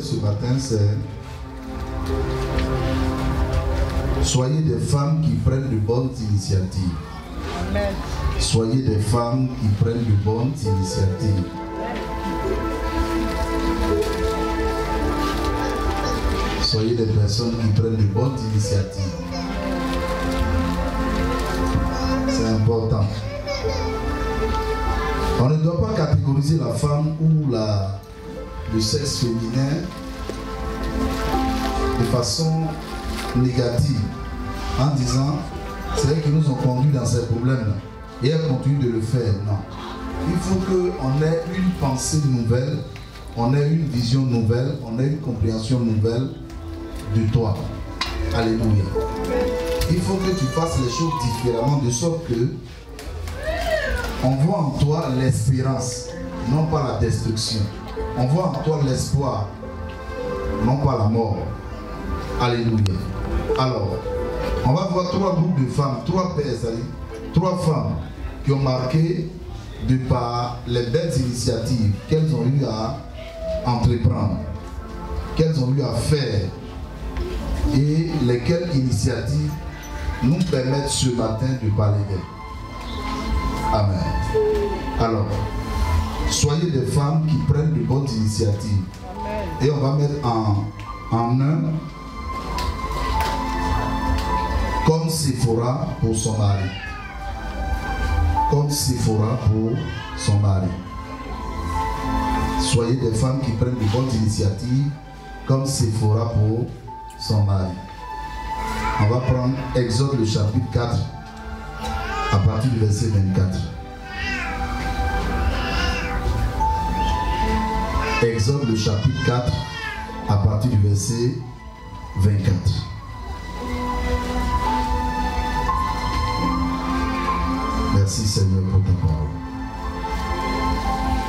conseil ce matin, c'est soyez des femmes qui prennent de bonnes initiatives. Amen. Soyez des femmes qui prennent de bonnes initiatives. Soyez des personnes qui prennent de bonnes initiatives. C'est important. On ne doit pas catégoriser la femme ou le sexe féminin de façon négative en disant c'est elle qui nous ont conduits dans ces problèmes-là et elle continue de le faire. Non. Il faut qu'on ait une pensée nouvelle, on ait une vision nouvelle, on ait une compréhension nouvelle de toi. Alléluia. Il faut que tu fasses les choses différemment de sorte que on voit en toi l'espérance, non pas la destruction. On voit en toi l'espoir, non pas la mort. Alléluia. Alors, on va voir 3 groupes de femmes, 3 personnes, 3 femmes qui ont marqué de par les belles initiatives qu'elles ont eu à entreprendre, qu'elles ont eu à faire et lesquelles initiatives nous permettent ce matin de parler d'elles. Amen. Alors, soyez des femmes qui prennent de bonnes initiatives. Amen. Et on va mettre en un comme Séphora pour son mari. Comme Séphora pour son mari. Soyez des femmes qui prennent de bonnes initiatives comme Séphora pour son mari. On va prendre Exode le chapitre 4 à partir du verset 24. Exode le chapitre 4 à partir du verset 24. Merci Seigneur pour ta parole.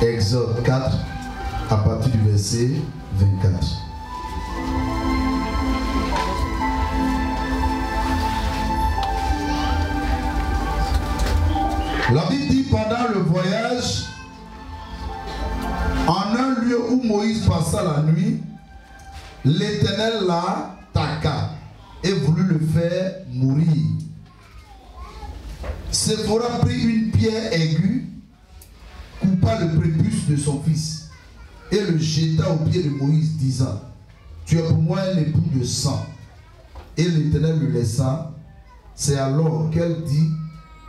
Exode 4 à partir du verset 24. La Bible dit pendant le voyage, en un lieu où Moïse passa la nuit, l'Éternel l'attaqua et voulut le faire mourir. Séphora prit une pierre aiguë, coupa le prépuce de son fils et le jeta aux pieds de Moïse, disant: tu es pour moi un époux de sang. Et l'Éternel le laissa. C'est alors qu'elle dit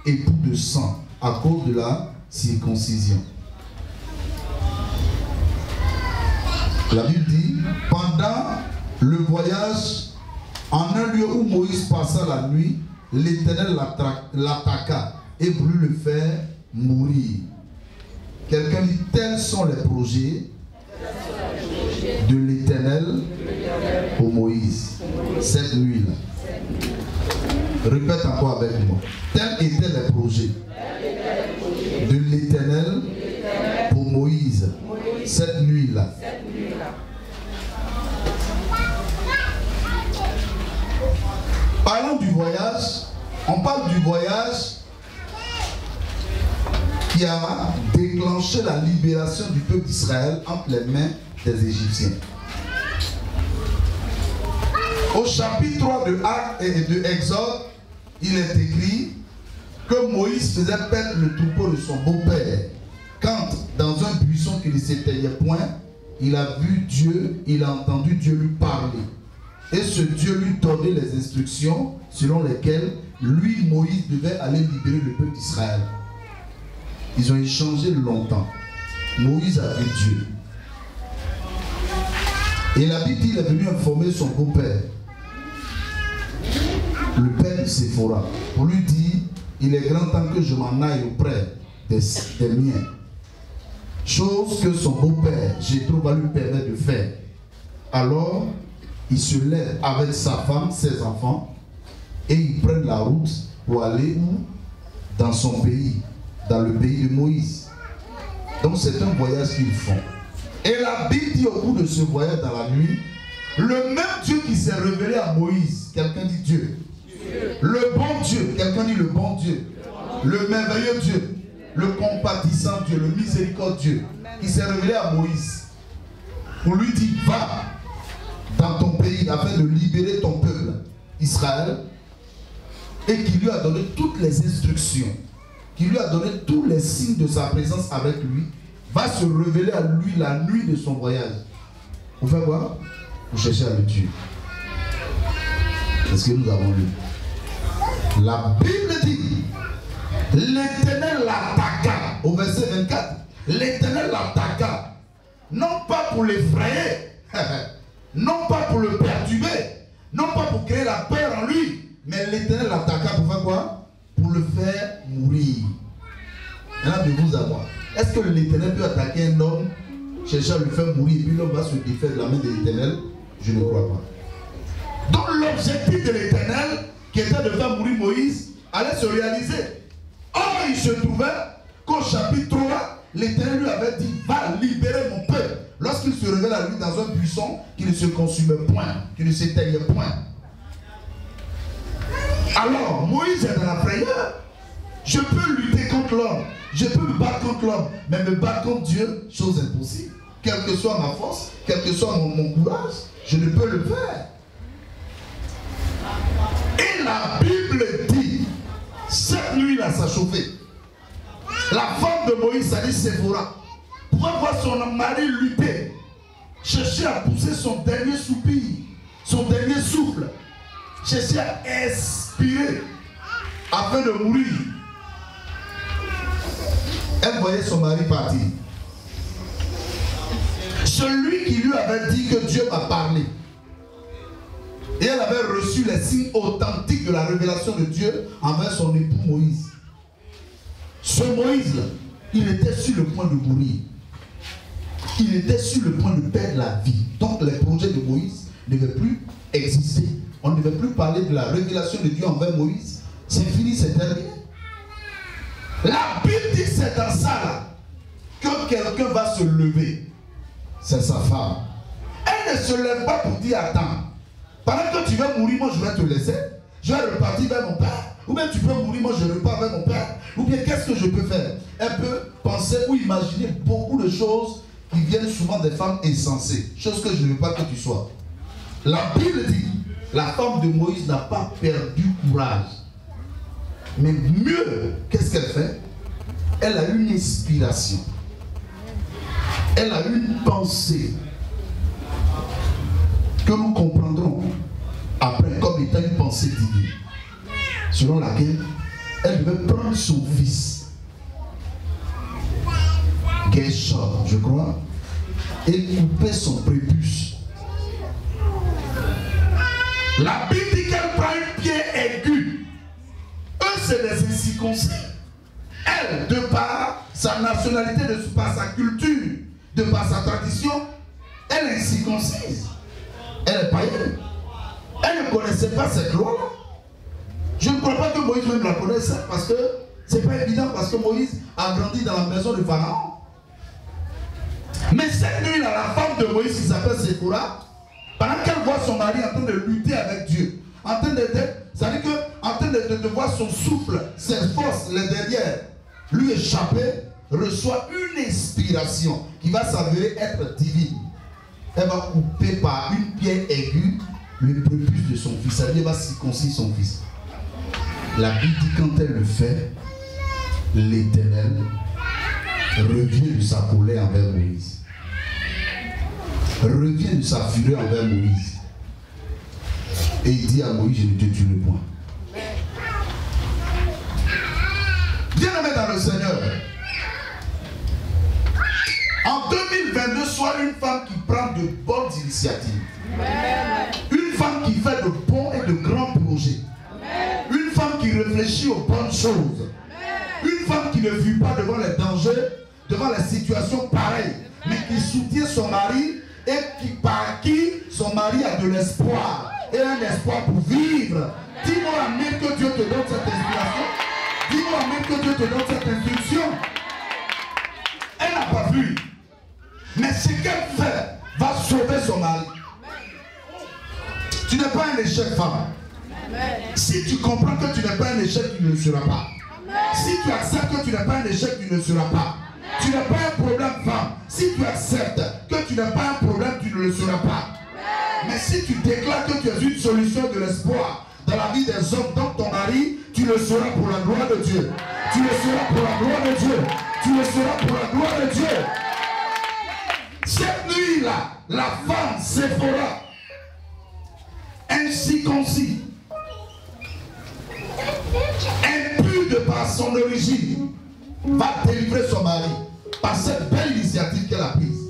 époux de sang, à cause de la circoncision. La Bible dit, pendant le voyage, en un lieu où Moïse passa la nuit, l'Éternel l'attaqua et voulut le faire mourir. Quelqu'un dit, tels sont les projets de l'Éternel pour Moïse cette nuit-là. Répète encore avec moi. Tels étaient les projets de l'Éternel pour Moïse cette nuit-là. Parlons du voyage. On parle du voyage qui a déclenché la libération du peuple d'Israël entre les mains des Égyptiens. Au chapitre 3 de Actes et de Exode, il est écrit que Moïse faisait perdre le troupeau de son beau-père quand, dans un buisson qui ne s'éteignait point, il a vu Dieu, il a entendu Dieu lui parler. Et ce Dieu lui donnait les instructions selon lesquelles lui, Moïse, devait aller libérer le peuple d'Israël. Ils ont échangé longtemps. Moïse a vu Dieu. Et la Bible dit qu'il est venu informer son beau-père, le père de Séphora, pour lui dire, il est grand temps que je m'en aille auprès des miens. Chose que son beau-père, Jéthro, va lui permettre de faire. Alors, il se lève avec sa femme, ses enfants, et ils prennent la route pour aller où? Dans son pays, dans le pays de Moïse. Donc c'est un voyage qu'ils font. Et la Bible dit au bout de ce voyage dans la nuit, le même Dieu qui s'est révélé à Moïse, quelqu'un dit Dieu. Le bon Dieu, quelqu'un dit le bon Dieu. Le merveilleux Dieu, le compatissant Dieu, le miséricordieux, qui s'est révélé à Moïse. On lui dit, va pays afin de libérer ton peuple, Israël, et qui lui a donné toutes les instructions, qui lui a donné tous les signes de sa présence avec lui, va se révéler à lui la nuit de son voyage. Vous faites quoi? Vous cherchez à le tuer. C'est ce que nous avons lu. La Bible dit, l'Éternel l'attaqua, au verset 24, l'Éternel l'attaqua, non pas pour l'effrayer, non pas pour le perturber, non pas pour créer la peur en lui, mais l'Éternel l'attaqua pour faire quoi? Pour le faire mourir. Maintenant, de vous avoir. Est-ce que l'Éternel peut attaquer un homme, chercher à le faire mourir, et puis l'homme va se défaire de la main de l'Éternel? Je ne crois pas. Donc l'objectif de l'Éternel, qui était de faire mourir Moïse, allait se réaliser. Or, il se trouvait qu'au chapitre 3, l'Éternel lui avait dit, va libérer mon peuple. Lorsqu'il se révèle à lui dans un buisson qui ne se consumait point, qui ne s'éteignait point. Alors, Moïse est dans la frayeur. Je peux lutter contre l'homme, je peux me battre contre l'homme, mais me battre contre Dieu, chose impossible. Quelle que soit ma force, quel que soit mon courage, je ne peux le faire. Et la Bible dit, cette nuit-là, ça chauffait. La femme de Moïse, ça dit Séphora, pouvait voir son mari lutter, chercher à pousser son dernier soupir, son dernier souffle, chercher à expirer afin de mourir. Elle voyait son mari partir. Celui qui lui avait dit que Dieu m'a parlé. Et elle avait reçu les signes authentiques de la révélation de Dieu envers son époux Moïse. Ce Moïse-là, il était sur le point de mourir. Il était sur le point de perdre la vie. Donc les projets de Moïse ne devaient plus exister. On ne devait plus parler de la révélation de Dieu envers Moïse. C'est fini, c'est terminé. La Bible dit que c'est dans ça là, que quelqu'un va se lever. C'est sa femme. Elle ne se lève pas pour dire attends, pendant que tu vas mourir, moi je vais te laisser. Je vais repartir vers mon père. Ou bien tu peux mourir, moi je repars vers mon père. Ou bien qu'est-ce que je peux faire? Elle peut penser ou imaginer beaucoup de choses qui viennent souvent des femmes insensées. Chose que je ne veux pas que tu sois. La Bible dit, la femme de Moïse n'a pas perdu courage. Mais mieux, qu'est-ce qu'elle fait? Elle a une inspiration. Elle a une pensée que nous comprendrons après comme étant une pensée divine. Selon laquelle elle devait prendre son fils, Gershom, je crois, et couper son prépuce. La Bible dit qu'elle prend une pierre aiguë. Eux, c'est des incirconcis. Elle, de par sa nationalité, de par sa culture, de par sa tradition, elle est incirconcise. Elle est païenne. Elle ne connaissait pas cette loi-là. Je ne crois pas que Moïse même la connaissait parce que c'est pas évident parce que Moïse a grandi dans la maison de Pharaon. Mais cette nuit-là, la femme de Moïse qui s'appelle Séphora, pendant qu'elle voit son mari en train de lutter avec Dieu, en train de, c'est-à-dire que en train de voir son souffle, ses forces, les derrière, lui échapper, reçoit une inspiration qui va s'avérer être divine. Elle va couper par une pierre aiguë le prépuce de son fils. C'est-à-dire elle va circoncire son fils. La Bible dit quand elle le fait, l'Éternel revient de sa colère envers Moïse. Revient de sa fureur envers Moïse. Et il dit à Moïse, je ne te tuerai point. Bien-aimé dans le Seigneur, en 2022, sois une femme qui prend de bonnes initiatives. Une femme qui fait de bons et de grands projets. Une femme qui réfléchit aux bonnes choses. Une femme qui ne fuit pas devant les dangers, devant les situations pareilles, mais qui soutient son mari et par qui son mari a de l'espoir et un espoir pour vivre. Dis-moi amen que Dieu te donne cette inspiration. Dis-moi amen que Dieu te donne cette instruction. Elle n'a pas vu. Mais ce qu'elle fait va sauver son mari. Tu n'es pas un échec, femme. Si tu comprends que tu n'es pas un échec, tu ne le seras pas. Si tu acceptes que tu n'es pas un échec, tu ne le seras pas. Tu n'es pas un problème, femme. Si tu acceptes que tu n'es pas un problème, tu ne le seras pas. Mais Mais si tu déclares que tu es une solution de l'espoir dans la vie des hommes, dans ton mari, tu le seras pour la gloire de Dieu. Tu le seras pour la gloire de Dieu. Tu le seras pour la gloire de Dieu. Cette nuit-là, la femme Séphora, incirconcis, impure de par son origine, va délivrer son mari par cette belle initiative qu'elle a prise,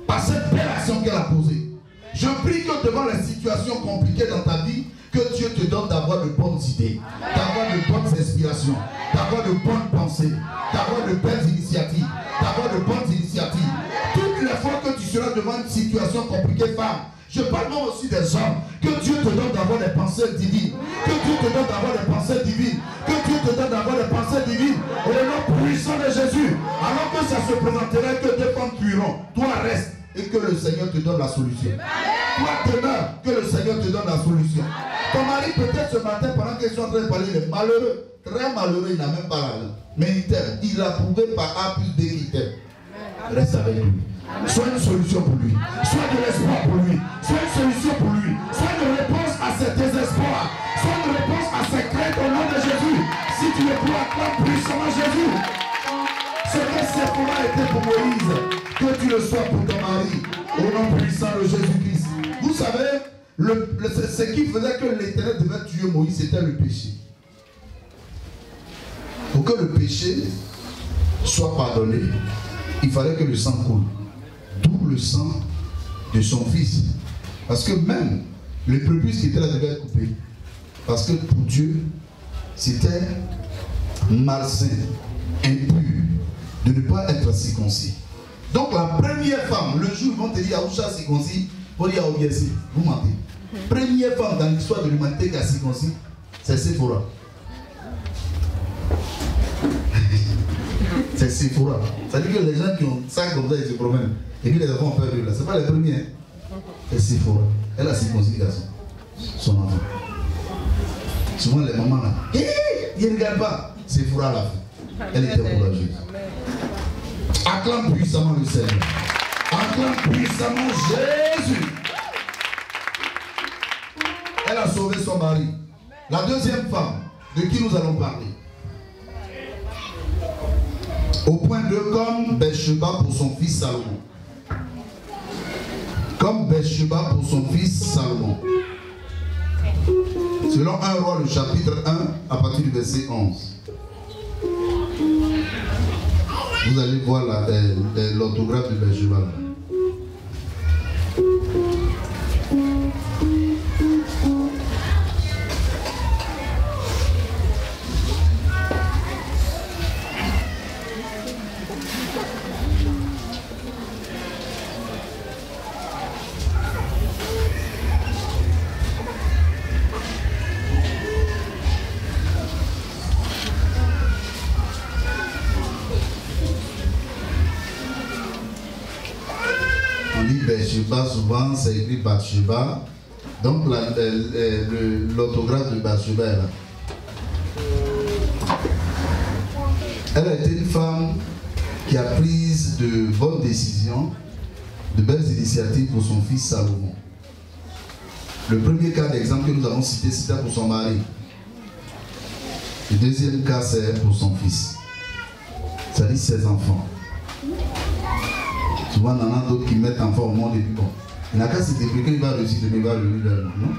par cette belle action qu'elle a posée. Je prie que devant les situations compliquées dans ta vie, que Dieu te donne d'avoir de bonnes idées, d'avoir de bonnes inspirations, d'avoir de bonnes pensées, d'avoir de belles initiatives, d'avoir de bonnes initiatives. Toutes les fois que tu seras devant une situation compliquée, femme, je parle même aussi des hommes, que Dieu te donne d'avoir des pensées divines, que Dieu te donne d'avoir des pensées divines, que Dieu te donne d'avoir des pensées divines, au nom puissant de Jésus. Alors que ça se présenterait que deux femmes fuiront, toi reste et que le Seigneur te donne la solution. Toi demeure, que le Seigneur te donne la solution. Ton mari peut-être ce matin, pendant qu'ils sont en train de parler, il est malheureux, très malheureux, il n'a même pas la langue. Mais il t'aime, il a prouvé par A plus B qu'il t'aime. Reste avec lui. Sois une solution pour lui. Sois de l'espoir pour lui. Sois une solution pour lui. Sois une réponse à ses désespoirs. Sois une réponse à ses craintes au nom de Jésus. Si tu le crois, acclame puissamment Jésus. Ce que Séphora a été pour Moïse, que tu le sois pour ton mari, au nom puissant de Jésus-Christ. Vous savez, ce qui faisait que l'Éternel devait tuer Moïse, c'était le péché. Pour que le péché soit pardonné, il fallait que le sang coule. D'où le sang de son fils. Parce que même le prépuce qui était là devait être coupé. Parce que pour Dieu, c'était malsain, impur, de ne pas être circoncis. Donc la première femme, le jour où ils vont te dire Aoucha circoncis, pour dire Aoubiesi, vous mentez. Première femme dans l'histoire de l'humanité qui a circoncis, c'est Séphora. C'est Séphora. Ça veut dire que les gens qui ont ça comme ça, ils se promènent. Et puis les enfants ont peur de là. Ce n'est pas les premiers. Hein? C'est Séphora. Elle a circoncis garçon. Son enfant. Souvent les mamans là, ils ne regardent pas. Séphora l'a fait. Elle était courageuse. Acclame puissamment le Seigneur. Acclame puissamment Jésus. Elle a sauvé son mari. La deuxième femme de qui nous allons parler. Au point 2, comme Bathsheba pour son fils Salomon. Comme Bathsheba pour son fils Salomon. Selon 1 Roi, le chapitre 1, à partir du verset 11. Vous allez voir l'orthographe de Bathsheba. Bathsheba, souvent c'est écrit Bathsheba. Donc l'orthographe de Bathsheba est là. Elle a été une femme qui a pris de bonnes décisions, de belles initiatives pour son fils Salomon. Le premier cas d'exemple que nous avons cité, c'était pour son mari. Le deuxième cas, c'est pour son fils. C'est-à-dire ses enfants. Souvent, il y en a d'autres qui mettent enfant au monde et puis bon. Il n'a qu'à se débrouiller qu'il va réussir, il va revenir vers nous. Non?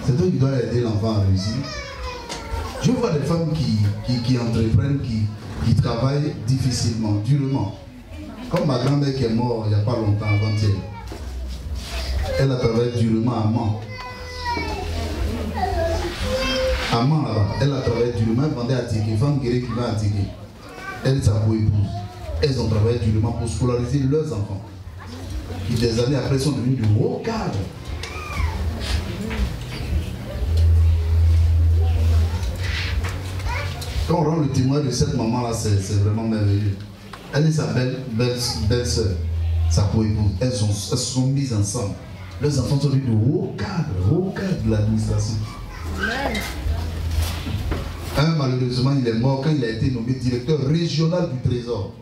C'est toi qui dois aider l'enfant à réussir. Je vois des femmes qui entreprennent, qui travaillent difficilement, durement. Comme ma grand-mère qui est morte il n'y a pas longtemps, avant-hier. Elle a travaillé durement à Mans. À Mans là-bas, elle a travaillé durement, elle vendait à Tiké, femme guérie qui va à Tiké. Elle et sa co-épouse. Elles ont travaillé durement pour scolariser leurs enfants. Qui des années après sont devenus de hauts cadres. Quand on rend le témoin de cette maman-là, c'est vraiment merveilleux. Elle et sa belle-sœur, sa co-épouse, elles se sont mises ensemble. Leurs enfants sont devenus de hauts cadres de l'administration. Un, malheureusement, il est mort quand il a été nommé directeur régional du Trésor.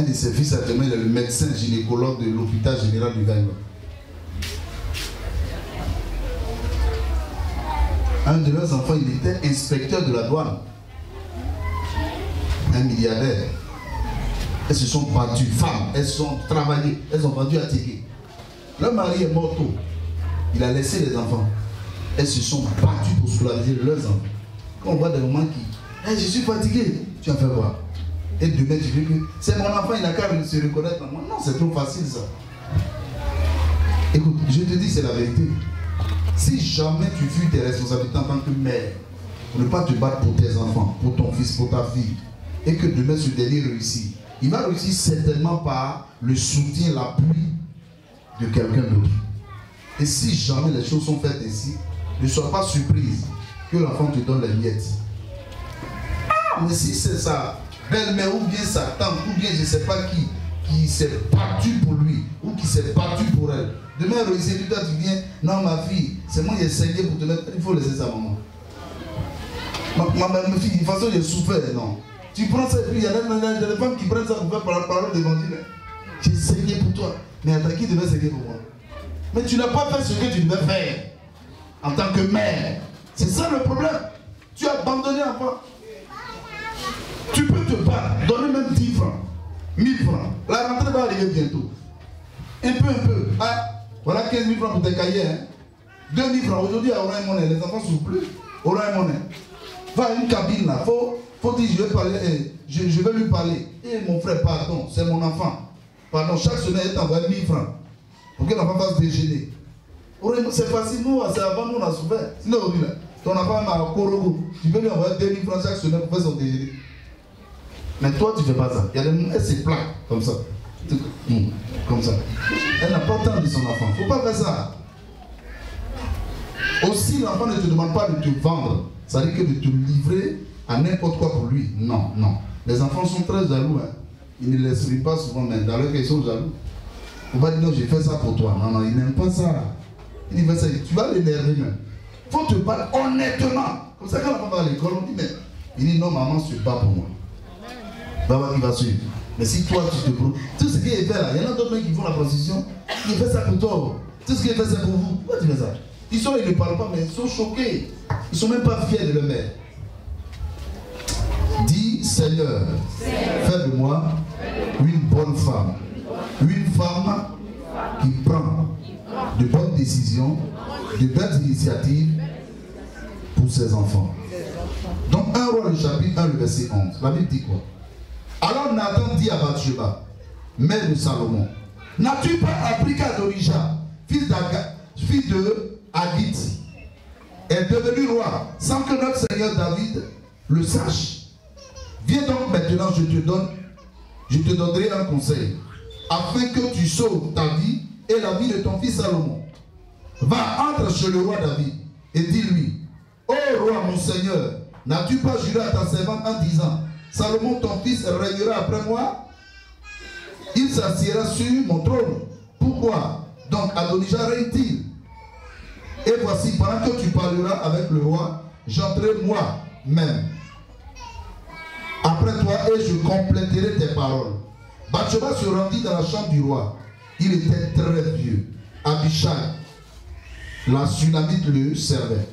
Un de ses fils actuellement, il est le médecin gynécologue de l'hôpital général du Gagnon. Un de leurs enfants, il était inspecteur de la douane. Un milliardaire. Elles se sont battues, femmes, elles sont travaillées, elles ont vendu à ticket. Leur mari est mort tôt. Il a laissé les enfants. Elles se sont battues pour soulager leurs enfants. Quand on voit des moments qui, hey, je suis fatigué, tu as fait quoi? Et demain tu dis que c'est mon enfant, il n'a qu'à se reconnaître. Non, c'est trop facile ça. Écoute, je te dis, c'est la vérité. Si jamais tu fuis tes responsabilités en tant que mère, pour ne pas te battre pour tes enfants, pour ton fils, pour ta fille, et que demain ce dernier réussit, il va réussir certainement par le soutien, l'appui de quelqu'un d'autre. Et si jamais les choses sont faites ainsi, ne sois pas surprise que l'enfant te donne les miettes. Ah, mais si c'est sa belle-mère ou bien sa tante ou bien je ne sais pas qui s'est battu pour lui ou qui s'est battu pour elle, demain réussir, toi tu viens, non ma fille, c'est moi qui ai saigné pour te mettre, il faut laisser sa maman. Ma fille, de toute façon j'ai souffert, non. Tu prends ça et puis il y a des femmes qui prennent ça pour faire parole d'évangile. J'ai saigné pour toi. Mais attends, qui devait saigner pour moi? Mais tu n'as pas fait ce que tu devais faire en tant que mère. C'est ça le problème. Tu as abandonné enfant. Tu peux te battre, donner même 10 francs, 1000 francs. La rentrée va arriver bientôt. Un peu. Ah, voilà 15 000 francs pour tes cahiers. Hein. 2 000 francs. Aujourd'hui, à Orange Monnaie, les enfants ne souffrent plus. Orange Monnaie. Va à une cabine là. Faut dire, je vais parler, je vais lui parler. Eh mon frère, pardon, c'est mon enfant. Pardon, chaque semaine, il t'envoie 1000 francs. Pour que l'enfant fasse déjeuner. C'est facile, nous, c'est avant nous, on a souffert. Sinon, aujourd'hui, là, ton enfant m'a Korogo. Tu peux lui envoyer 2000 francs chaque semaine pour faire son déjeuner. Mais toi, tu ne fais pas ça. Il y a des elle se plaque comme ça. Comme ça. Elle n'a pas le temps de son enfant. Il ne faut pas faire ça. Aussi, l'enfant ne te demande pas de te vendre. Ça veut dire que de te livrer à n'importe quoi pour lui. Non. Les enfants sont très jaloux. Hein. Ils ne l'expriment pas souvent, mais dans leur cas, ils sont jaloux. On va dire non, j'ai fait ça pour toi. Non, ils n'aiment pas ça. Il dit, tu vas l'énerver même. Il faut te battre honnêtement. Comme ça, quand l'enfant va à l'école, on dit, mais il dit non, maman se bat pour moi. Baba qui va suivre. Mais si toi, tu te prends. Tout ce qu'il fait là, il y en a d'autres mecs qui font la prostitution. Il fait ça pour toi. Tout ce qu'il fait, c'est pour vous. Pourquoi tu fais ça? Ils ne parlent pas, mais ils sont choqués. Ils ne sont même pas fiers de leur mère. Dis, Seigneur, fais de moi une bonne femme. Une femme qui prend de bonnes décisions, de belles initiatives pour ses enfants. Donc 1 Roi le chapitre 1, le verset 11. La Bible dit quoi? Alors Nathan dit à Bathsheba, mère de Salomon, n'as-tu pas appris qu'Adonija, fils de Haggith, est devenu roi sans que notre Seigneur David le sache? Viens donc maintenant, je te donnerai un conseil, afin que tu sauves ta vie et la vie de ton fils Salomon. Va, entre chez le roi David et dis-lui, ô roi mon Seigneur, n'as-tu pas juré à ta servante en disant, Salomon ton fils régnera après moi? Il s'assiera sur mon trône. Pourquoi donc Adonija règne-t-il? Et voici, pendant que tu parleras avec le roi, j'entrerai moi-même après toi et je compléterai tes paroles. Bathsheba se rendit dans la chambre du roi. Il était très vieux. Abishag, la Sunamite, le servait.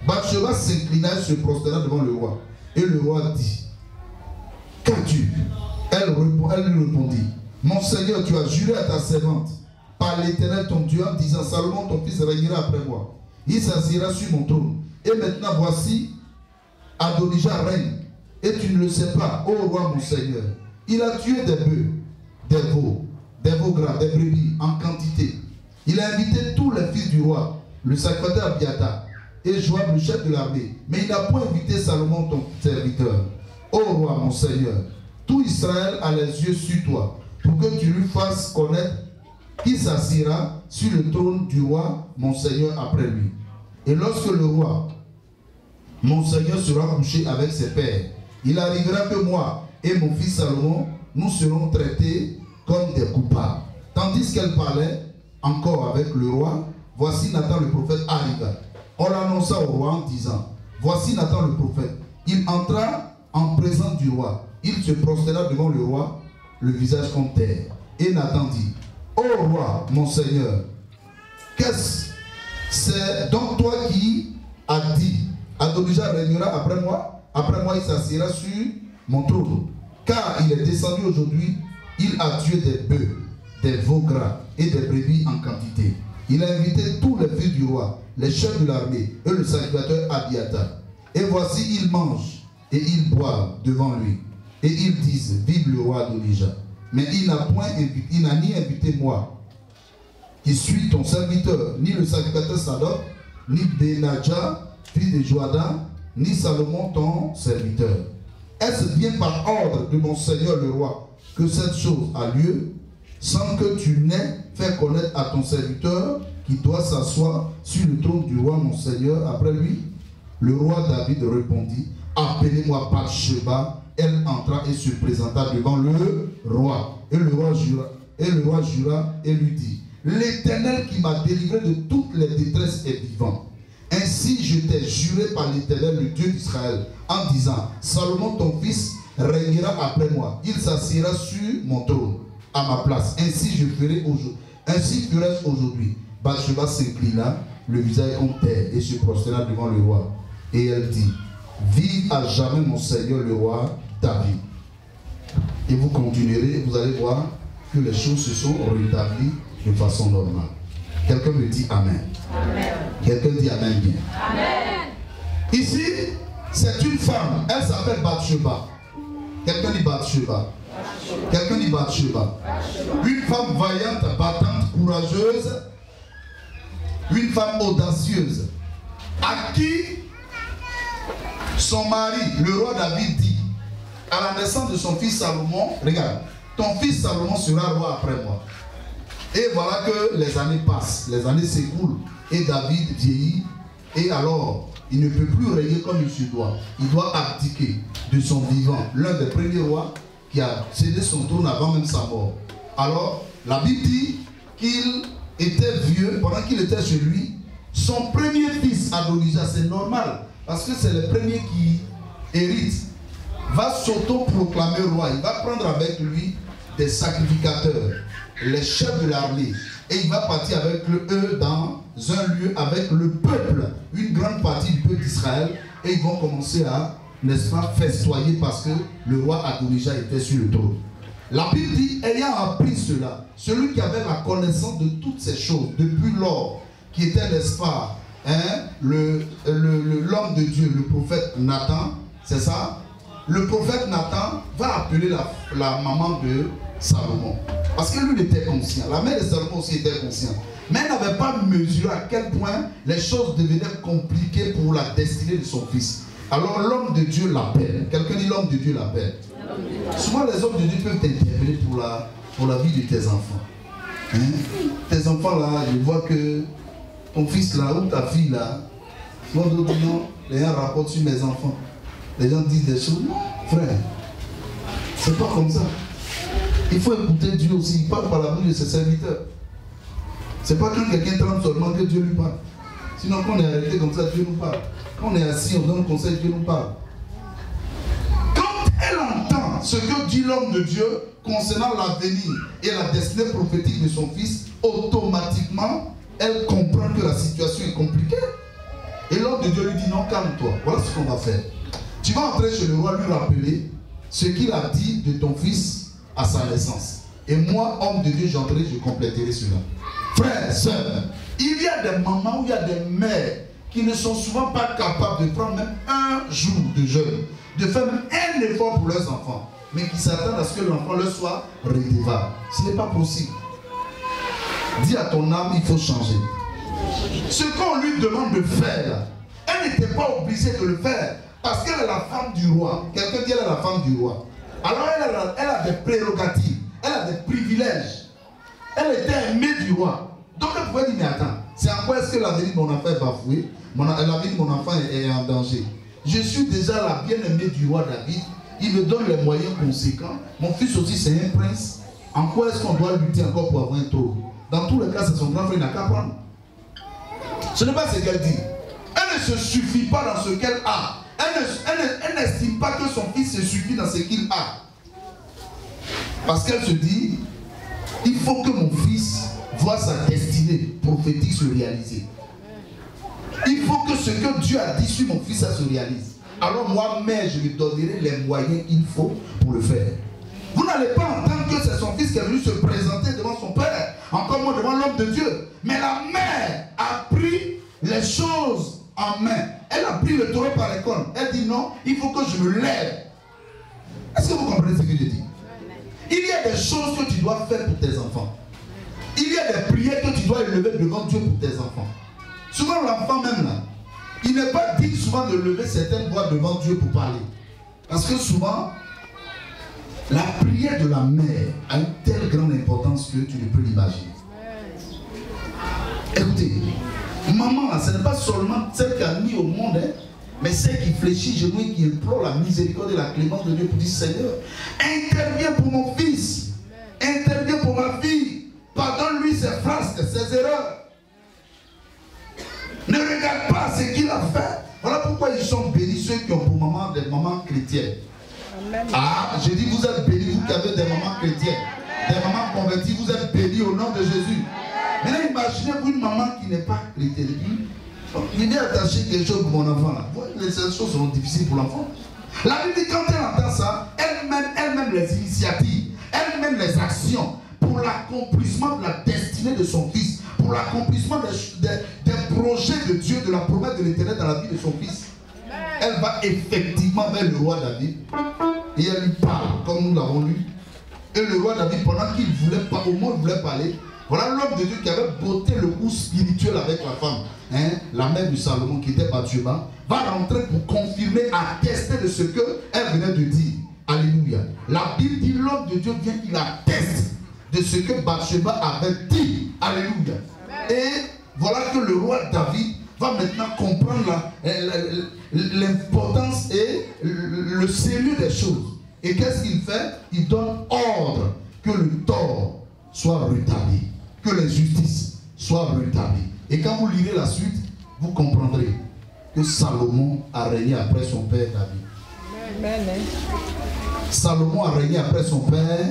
Bathsheba s'inclina et se prosterna devant le roi. Et le roi dit, qu'as-tu? Elle lui répondit, mon Seigneur, tu as juré à ta servante par l'Éternel ton Dieu en disant, Salomon ton fils régnera après moi. Il s'assiera sur mon trône. Et maintenant voici, Adonija règne. Et tu ne le sais pas, ô roi mon Seigneur. Il a tué des bœufs, des veaux gras, des brebis en quantité. Il a invité tous les fils du roi, le sacrificateur Abiathar et Joab, le chef de l'armée. Mais il n'a point invité Salomon ton serviteur. Ô roi mon Seigneur, tout Israël a les yeux sur toi, pour que tu lui fasses connaître qu'il s'assiera sur le trône du roi mon Seigneur après lui. Et lorsque le roi mon Seigneur sera couché avec ses pères, il arrivera que moi et mon fils Salomon, nous serons traités comme des coupables. Tandis qu'elle parlait encore avec le roi, voici Nathan le prophète arriva. On l'annonça au roi en disant, voici Nathan le prophète. Il entra en présence du roi. Il se prosterna devant le roi le visage contre terre. Et Nathan dit, ô roi, mon Seigneur, qu'est-ce? C'est donc toi qui as dit, Adonijah régnera après moi il s'assiera sur mon trône. Car il est descendu aujourd'hui, il a tué des bœufs, des veaux gras et des brebis en quantité. Il a invité tous les fils du roi, les chefs de l'armée et le sacrificateur Abiathar. Et voici, ils mangent et ils boivent devant lui. Et ils disent, vive le roi Adonijah. Mais il n'a ni invité moi, qui suis ton serviteur, ni le sacrificateur Sadok, ni Benadja, fils de Joada, ni Salomon ton serviteur. Est-ce bien par ordre de mon Seigneur le roi que cette chose a lieu, sans que tu n'aies fait connaître à ton serviteur qui doit s'asseoir sur le trône du roi mon Seigneur après lui? Le roi David répondit, appelez-moi Bathsheba. Elle entra et se présenta devant le roi. Et le roi jura et lui dit, l'Éternel qui m'a délivré de toutes les détresses est vivant. Ainsi je t'ai juré par l'Éternel, le Dieu d'Israël, en disant, Salomon ton fils régnera après moi. Il s'assiera sur mon trône à ma place. Ainsi je ferai aujourd'hui. Ainsi ferai-je aujourd'hui. Bathsheba s'inclina, le visage contre terre, et se prosterna devant le roi. Et elle dit, vive à jamais mon Seigneur le roi David. Et vous continuerez, vous allez voir que les choses se sont rétablies de façon normale. Quelqu'un me dit Amen. Amen. Quelqu'un dit Amen bien. Amen. Ici, c'est une femme, elle s'appelle Bathsheba. Quelqu'un dit Bathsheba. Quelqu'un dit Bathsheba. Une femme vaillante, battante, courageuse, une femme audacieuse, à qui son mari, le roi David, dit à la naissance de son fils Salomon, regarde, ton fils Salomon sera roi après moi. Et voilà que les années passent, les années s'écoulent, et David vieillit, et alors il ne peut plus régner comme il se doit. Il doit abdiquer de son vivant, l'un des premiers rois qui a cédé son trône avant même sa mort. Alors, la Bible dit qu'il était vieux, pendant qu'il était chez lui, son premier fils Adonijah, c'est normal, parce que c'est le premier qui hérite, va s'auto-proclamer roi. Il va prendre avec lui des sacrificateurs, les chefs de l'armée, et il va partir avec eux dans un lieu avec le peuple, une grande partie du peuple d'Israël, et ils vont commencer à, n'est-ce pas, festoyer parce que le roi Adonijah était sur le trône. La Bible dit, ayant appris cela, celui qui avait la connaissance de toutes ces choses depuis lors, qui était, n'est-ce pas, l'homme de Dieu, le prophète Nathan, c'est ça? Le prophète Nathan va appeler la maman de Salomon. Parce que lui, il était conscient. La mère de Salomon aussi était consciente. Mais elle n'avait pas mesuré à quel point les choses devenaient compliquées pour la destinée de son fils. Alors l'homme de Dieu l'appelle. Quelqu'un dit l'homme de Dieu l'appelle. Souvent les hommes de Dieu peuvent t'interpeller pour la vie de tes enfants. Hein? Tes enfants là, je vois que ton fils là ou ta fille là, souvent d'autres non, les gens rapportent sur mes enfants. Les gens disent des choses. Non, frère, c'est pas comme ça. Il faut écouter Dieu aussi. Il parle par la bouche de ses serviteurs. C'est pas quand quelqu'un tremble seulement que Dieu lui parle. Sinon, quand on est arrêté comme ça, Dieu nous parle. Quand on est assis, on donne conseil, Dieu nous parle. Quand elle entend ce que dit l'homme de Dieu concernant l'avenir et la destinée prophétique de son fils, automatiquement, elle comprend que la situation est compliquée. Et l'homme de Dieu lui dit, non, calme-toi. Voilà ce qu'on va faire. Tu vas entrer chez le roi, lui rappeler ce qu'il a dit de ton fils à sa naissance. Et moi, homme de Dieu, j'entrerai, je compléterai cela. Frères, sœurs, il y a des mamans ou il y a des mères qui ne sont souvent pas capables de prendre même un jour de jeûne, de faire même un effort pour leurs enfants, mais qui s'attendent à ce que l'enfant leur soit redevable. Ce n'est pas possible. Dis à ton âme, il faut changer. Ce qu'on lui demande de faire, elle n'était pas obligée de le faire. Parce qu'elle est la femme du roi. Quelqu'un dit elle est la femme du roi. Alors elle a des prérogatives. Elle a des privilèges. Elle était aimée du roi. Donc elle pouvait dire, mais attends, c'est en quoi est-ce que l'avenir de mon enfant est bafoué? L'avenir de mon enfant est en danger. Je suis déjà la bien-aimée du roi David. Il me donne les moyens conséquents. Mon fils aussi c'est un prince. En quoi est-ce qu'on doit lutter encore pour avoir un trône? Dans tous les cas, c'est son grand frère, il n'a qu'à prendre. Ce n'est pas ce qu'elle dit. Elle ne se suffit pas dans ce qu'elle a. Elle n'estime pas que son fils se suffit dans ce qu'il a. Parce qu'elle se dit, il faut que mon fils voit sa destinée prophétique se réaliser. Il faut que ce que Dieu a dit sur mon fils, ça se réalise. Alors moi, mère, je lui donnerai les moyens qu'il faut pour le faire. Vous n'allez pas entendre que c'est son fils qui est venu se présenter devant son père, encore moins devant l'homme de Dieu. Mais la mère a pris les choses en main. Elle a pris le taureau par les cornes. Elle dit non, il faut que je me lève. Est-ce que vous comprenez ce que je dis? Il y a des choses que tu dois faire pour tes enfants. Il y a des prières que tu dois élever devant Dieu pour tes enfants. Souvent l'enfant même là, il n'est pas dit souvent de lever certaines voix devant Dieu pour parler. Parce que souvent, la prière de la mère a une telle grande importance que tu ne peux l'imaginer. Écoutez, maman là, ce n'est pas seulement celle qui a mis au monde, hein, mais celle qui fléchit genoux et qui implore la miséricorde et la clémence de Dieu pour dire Seigneur, interviens pour mon fils, interviens pour ma fille, pardonne-lui ses frasques, ses erreurs. Ne regarde pas ce qu'il a fait. Voilà pourquoi ils sont bénis ceux qui ont pour maman des mamans chrétiennes. Amen. Ah, je dis vous êtes bénis, vous qui avez des mamans chrétiennes, des mamans converties, vous êtes bénis au nom de Jésus. Maintenant imaginez-vous une maman qui n'est pas chrétienne. Il est attaché quelque chose pour mon enfant là. Les choses seront difficiles pour l'enfant. La Bible dit quand elle entend ça, elle-même les initiatives, elle-même les actions pour l'accomplissement de la destinée de son fils, pour l'accomplissement des projets de Dieu, de la promesse de l'Éternel dans la vie de son fils. Elle va effectivement vers le roi David et elle lui parle comme nous l'avons lu. Et le roi David, pendant qu'il voulait pas, au moins il voulait parler, voilà l'homme de Dieu qui avait botté le coup spirituel avec la femme, hein, la mère de Salomon qui était Bathsheba, va rentrer pour confirmer, attester de ce qu'elle venait de dire. Alléluia. La Bible dit l'homme de Dieu vient, il atteste de ce que Bathsheba avait dit. Alléluia. Et voilà que le roi David va maintenant comprendre l'importance et le sérieux des choses. Et qu'est-ce qu'il fait? Il donne ordre que le tort soit rétabli, que les justices soient rétablies. Et quand vous lirez la suite, vous comprendrez que Salomon a régné après son père David. Amen. Salomon a régné après son père.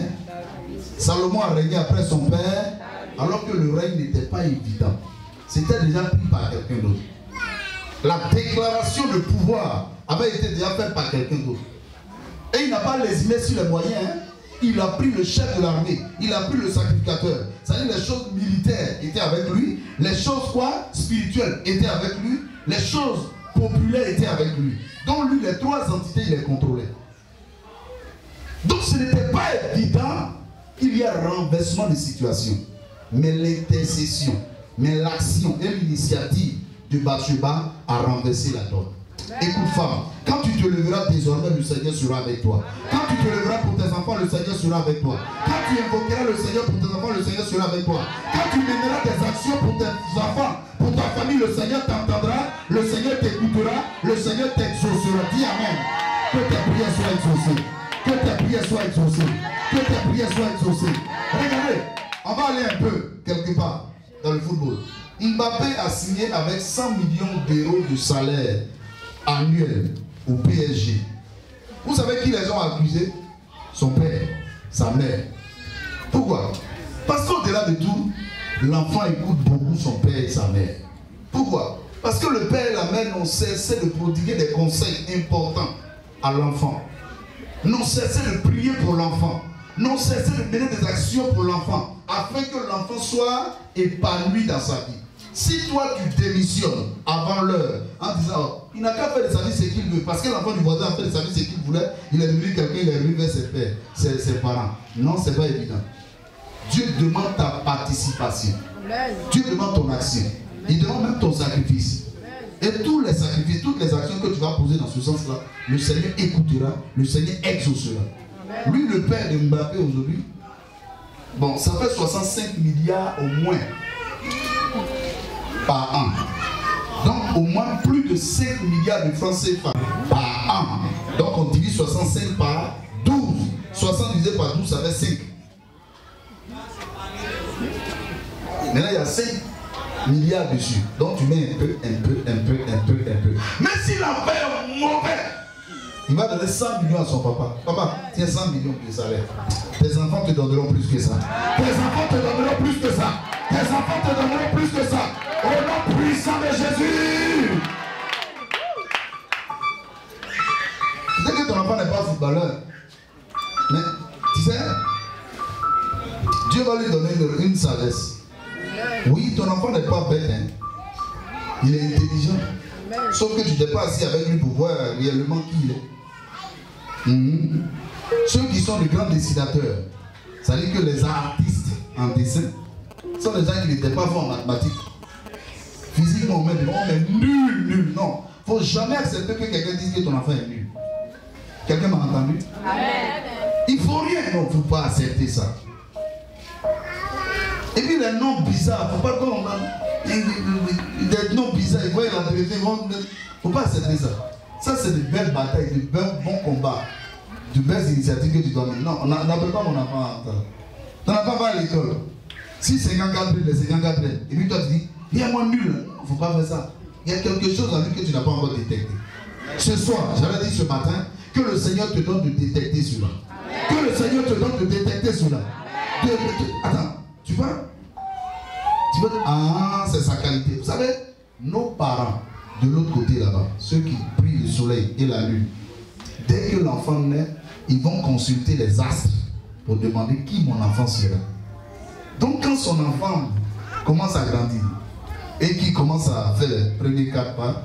Salomon a régné après son père, alors que le règne n'était pas évident. C'était déjà pris par quelqu'un d'autre. La déclaration de pouvoir avait été déjà faite par quelqu'un d'autre. Et il n'a pas lésiné sur les moyens. Hein. Il a pris le chef de l'armée. Il a pris le sacrificateur. C'est-à-dire les choses militaires étaient avec lui. Les choses quoi? Spirituelles étaient avec lui. Les choses populaires étaient avec lui. Donc lui, les trois entités, il les contrôlait. Donc ce n'était pas évident qu'il y ait un renversement de situation. Mais l'intercession, mais l'action et l'initiative de Bathsheba a renversé la donne. Écoute femme, quand tu te leveras désormais, le Seigneur sera avec toi. Quand tu te leveras pour tes enfants, le Seigneur sera avec toi. Quand tu invoqueras le Seigneur pour tes enfants, le Seigneur sera avec toi. Quand tu mèneras des actions pour tes enfants, pour ta famille, le Seigneur t'entendra, le Seigneur t'écoutera, le Seigneur t'exaucera. Dis Amen. Que tes prières soient exaucées. Que tes prières soient exaucées. Que tes prières soient exaucées. Regardez, on va aller un peu quelque part dans le football. Mbappé a signé avec 100 millions d'euros de salaire annuel au PSG. Vous savez qui les ont accusés? Son père, sa mère. Pourquoi? Parce qu'au-delà de tout, l'enfant écoute beaucoup son père et sa mère. Pourquoi? Parce que le père et la mère n'ont cessé de prodiguer des conseils importants à l'enfant. N'ont cessé de prier pour l'enfant. N'ont cessé de mener des actions pour l'enfant, afin que l'enfant soit épanoui dans sa vie. Si toi tu démissionnes avant l'heure en disant oh, il n'a qu'à faire de sa vie ce qu'il veut, parce que l'enfant du voisin a fait de sa vie ce qu'il voulait, il est devenu quelqu'un, il est venu vers ses pères, ses parents. Non, c'est pas évident. Dieu demande ta participation. Dieu demande ton action. Il demande même ton sacrifice. Et tous les sacrifices, toutes les actions que tu vas poser dans ce sens-là, le Seigneur écoutera, le Seigneur exaucera. Lui, le père de Mbappé aujourd'hui, bon, ça fait 65 milliards au moins par an. Donc au moins plus de 5 milliards de francs CFA par an. Donc on divise 65 par 12. 60 divisé par 12, ça fait 5. Maintenant il y a 5 milliards dessus. Donc tu mets un peu. Mais si l'enfer est mauvais, Il va donner 100 millions à son papa. Papa, tiens 100 millions de salaire. Tes enfants te donneront plus que ça. Tes enfants te donneront plus que ça. Tes enfants te donneront plus que ça. Au nom puissant de Jésus. Tu sais que ton enfant n'est pas footballeur. Mais, tu sais, Dieu va lui donner une sagesse. Oui, ton enfant n'est pas bête. Hein. Il est intelligent. Sauf que tu n'es pas assis avec lui pour voir réellement qui il est. Ceux qui sont les grands dessinateurs, ça veut dire que les artistes en dessin sont des gens qui n'étaient pas forts en mathématiques. Physiquement, on est nul. Non, il ne faut jamais accepter que quelqu'un dise que ton enfant est nul. Quelqu'un m'a entendu? Amen. Il ne faut rien, non, il ne faut pas accepter ça. Et puis les noms bizarres, il ne faut pas qu'on a des noms bizarres, ils voient la vérité, il ne faut pas accepter ça. Ça, c'est de belles batailles, de bons combats, de belles initiatives que tu dois mettre. Non, on n'appelle pas mon enfant. Ton enfant va à l'école. Si c'est Gang Gabriel, c'est Gang Gabriel. Et puis toi, tu dis, il y a moi nul. Il ne faut pas faire ça. Il y a quelque chose en lui que tu n'as pas encore détecté. Ce soir, j'avais dit ce matin, que le Seigneur te donne de détecter cela. Que le Seigneur te donne de détecter cela. Attends, tu vois? Ah, c'est sa qualité. Vous savez, nos parents, de l'autre côté là-bas, ceux qui prient le soleil et la lune, dès que l'enfant naît, ils vont consulter les astres pour demander qui mon enfant sera. Donc quand son enfant commence à grandir et qu'il commence à faire les premiers 4 pas,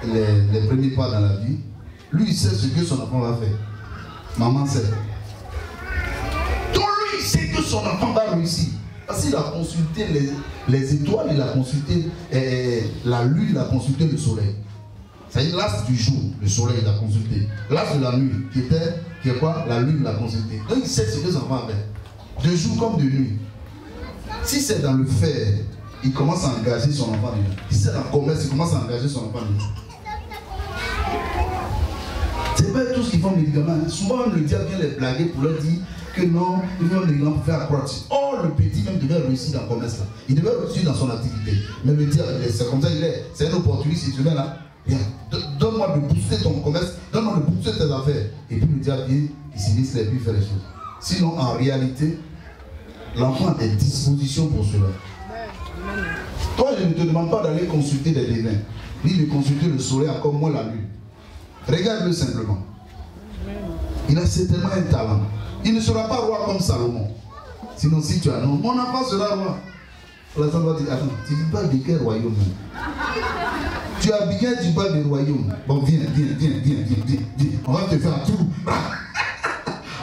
les premiers pas dans la vie, lui il sait ce que son enfant va faire. Maman sait. Donc lui il sait que son enfant va réussir. Parce qu'il a consulté les étoiles, il a consulté la lune, il a consulté le soleil. C'est-à-dire l'astre du jour, le soleil, il a consulté. L'astre de la nuit, qui est quoi? La lune, il a consulté. Donc il sait ce que son enfant fait. De jour comme de nuit. Si c'est dans le faire, il commence à engager son enfant dedans. Si c'est dans le commerce, il commence à engager son enfant dedans. C'est pas tous qui font médicaments. Souvent, le diable vient les blaguer pour leur dire que non, ils font des médicaments pour faire accroître. Or, le petit même devait réussir dans le commerce là. Il devait réussir dans son activité. Mais le diable, c'est comme ça, c'est un opportuniste, si tu viens là. Donne-moi de booster ton commerce, donne-moi de booster tes affaires. Et puis le diable vient, il s'initier et puis il fait les choses. Sinon, en réalité, l'enfant a des dispositions pour cela. Toi, je ne te demande pas d'aller consulter des devins, ni de consulter le soleil, encore moins la lune. Regarde-le simplement. Il a certainement un talent. Il ne sera pas roi comme Salomon. Sinon, si tu as non, mon enfant sera roi. La femme va dire, attends, tu dis pas de quel royaume? Tu as bien du bas du royaume. Bon, viens. On va te faire un tour.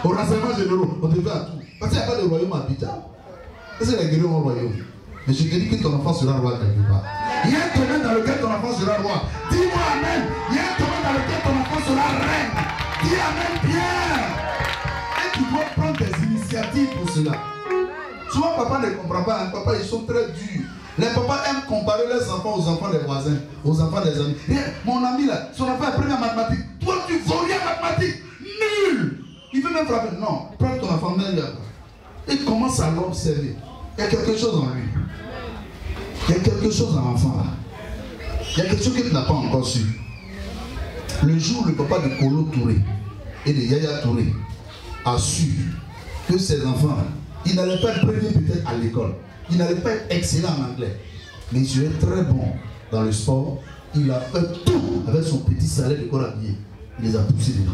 Au renseignement généraux, on te fait un tour. Parce qu'il n'y a pas de royaume à Abidjan. C'est les guerriers au royaume. Mais je te dis que ton enfant sera roi quelque part. Il y a un domaine dans lequel ton enfant sera roi. Dis-moi amen. Il y a un domaine dans lequel ton enfant sera reine. Dis amen bien. Et tu dois prendre des initiatives pour cela. Souvent, papa ne comprend pas. Hein. Papa, ils sont très durs. Les papas aiment comparer leurs enfants aux enfants des voisins, aux enfants des amis. Et mon ami là, son enfant est premier en mathématiques. Toi, tu vaux rien en mathématiques. Nul. Il veut même frapper. Non, prends ton enfant, mets-le là. Et commence à l'observer. Il y a quelque chose en lui. Il y a quelque chose en l'enfant là. Il y a quelque chose que tu n'as pas encore su. Le jour où le papa de Kolo Touré et de Yaya Touré a su que ses enfants, ils n'allaient pas être premiers peut-être à l'école. Il n'allait pas être excellent en anglais, mais il serait très bon dans le sport. Il a fait tout avec son petit salaire de corps habillé. Il les a poussés dedans.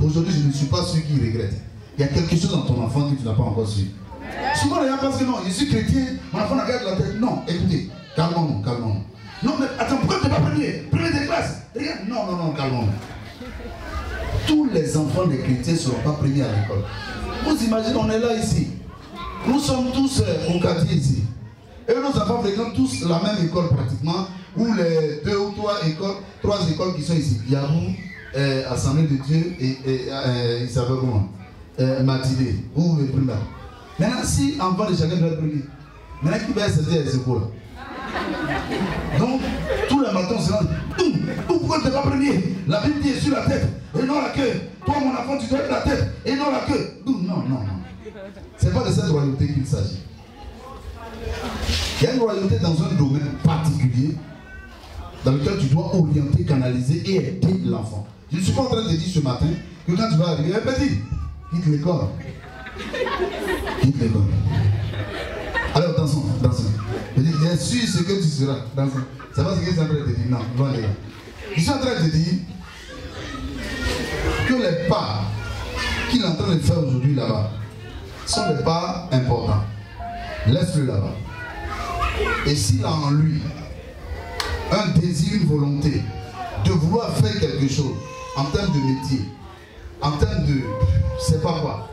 Aujourd'hui, je ne suis pas sûr qu'il regrette. Il y a quelque chose dans ton enfant que tu n'as pas encore su. Souvent, les gens pensent que non, je suis chrétien, mon enfant n'a qu'à la tête. Non, écoutez, calmons-nous. Non, mais attends, pourquoi tu n'es pas premier des classes? Regarde, non, calmons-nous. Tous les enfants des chrétiens ne seront pas premiers à l'école. Vous imaginez, on est là ici. Nous sommes tous au quartier ici. Et nos enfants fréquentent tous la même école pratiquement, ou les 2 ou 3 écoles qui sont ici. Yahoo, Assemblée de Dieu et il s'appelle comment? Matidé, ou le primaire. Maintenant, si enfant de chacun doit être premier, maintenant qui va essayer les épaules. Donc, tous les matins, on se dit, pourquoi tu n'es pas premier? La Bible dit sur la tête, et non la queue. Toi, mon enfant, tu dois être la tête, et non la queue. Non. Ce n'est pas de cette royauté qu'il s'agit. Il y a une royauté dans un domaine particulier dans lequel tu dois orienter, canaliser et aider l'enfant. Je ne suis pas en train de te dire ce matin que quand tu vas arriver, petit, quitte l'école. Quitte l'école. Alors, attention, attention. Je dis, bien sûr ce que tu seras. C'est pas ce que je suis en train de te dire. Non, loin de là. Je suis en train de te dire que les pas qu'il est en train de faire aujourd'hui là-bas sont des pas importants. Laisse-le là-bas. Et s'il a en lui un désir, une volonté de vouloir faire quelque chose en termes de métier, en termes de je sais pas quoi,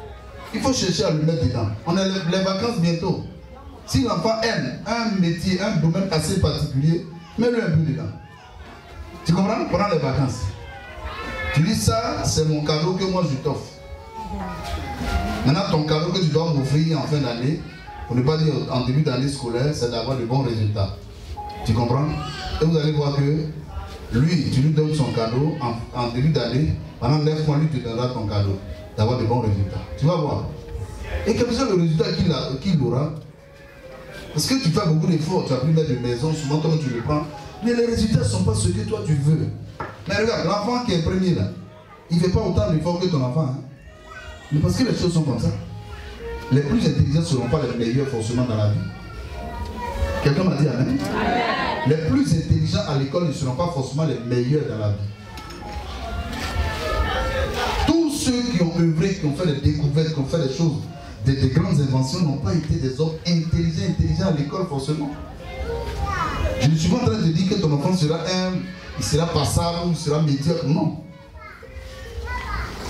il faut chercher à le mettre dedans. On a les vacances bientôt. Si l'enfant aime un métier, un domaine assez particulier, mets-le un peu dedans. Tu comprends? Pendant les vacances. Tu dis ça, c'est mon cadeau que moi je t'offre. Maintenant, ton cadeau que tu dois m'offrir en fin d'année, pour ne pas dire en début d'année scolaire, c'est d'avoir de bons résultats. Tu comprends? Et vous allez voir que lui, tu lui donnes son cadeau en début d'année, pendant 9 mois, lui te donnera ton cadeau, d'avoir de bons résultats. Tu vas voir. Et quel que soit le résultat qu'il aura, parce que tu fais beaucoup d'efforts, tu as pris mettre de maison, souvent comme tu le prends, mais les résultats ne sont pas ce que toi tu veux. Mais regarde, l'enfant qui est premier là, il ne fait pas autant d'efforts que ton enfant. Hein? Mais parce que les choses sont comme ça. Les plus intelligents ne seront pas les meilleurs forcément dans la vie. Quelqu'un m'a dit amen. Les plus intelligents à l'école ne seront pas forcément les meilleurs dans la vie. Tous ceux qui ont œuvré, qui ont fait des découvertes, qui ont fait des choses, des grandes inventions, n'ont pas été des hommes intelligents à l'école forcément. Je ne suis pas en train de dire que ton enfant sera il sera passable ou sera médiocre. Non.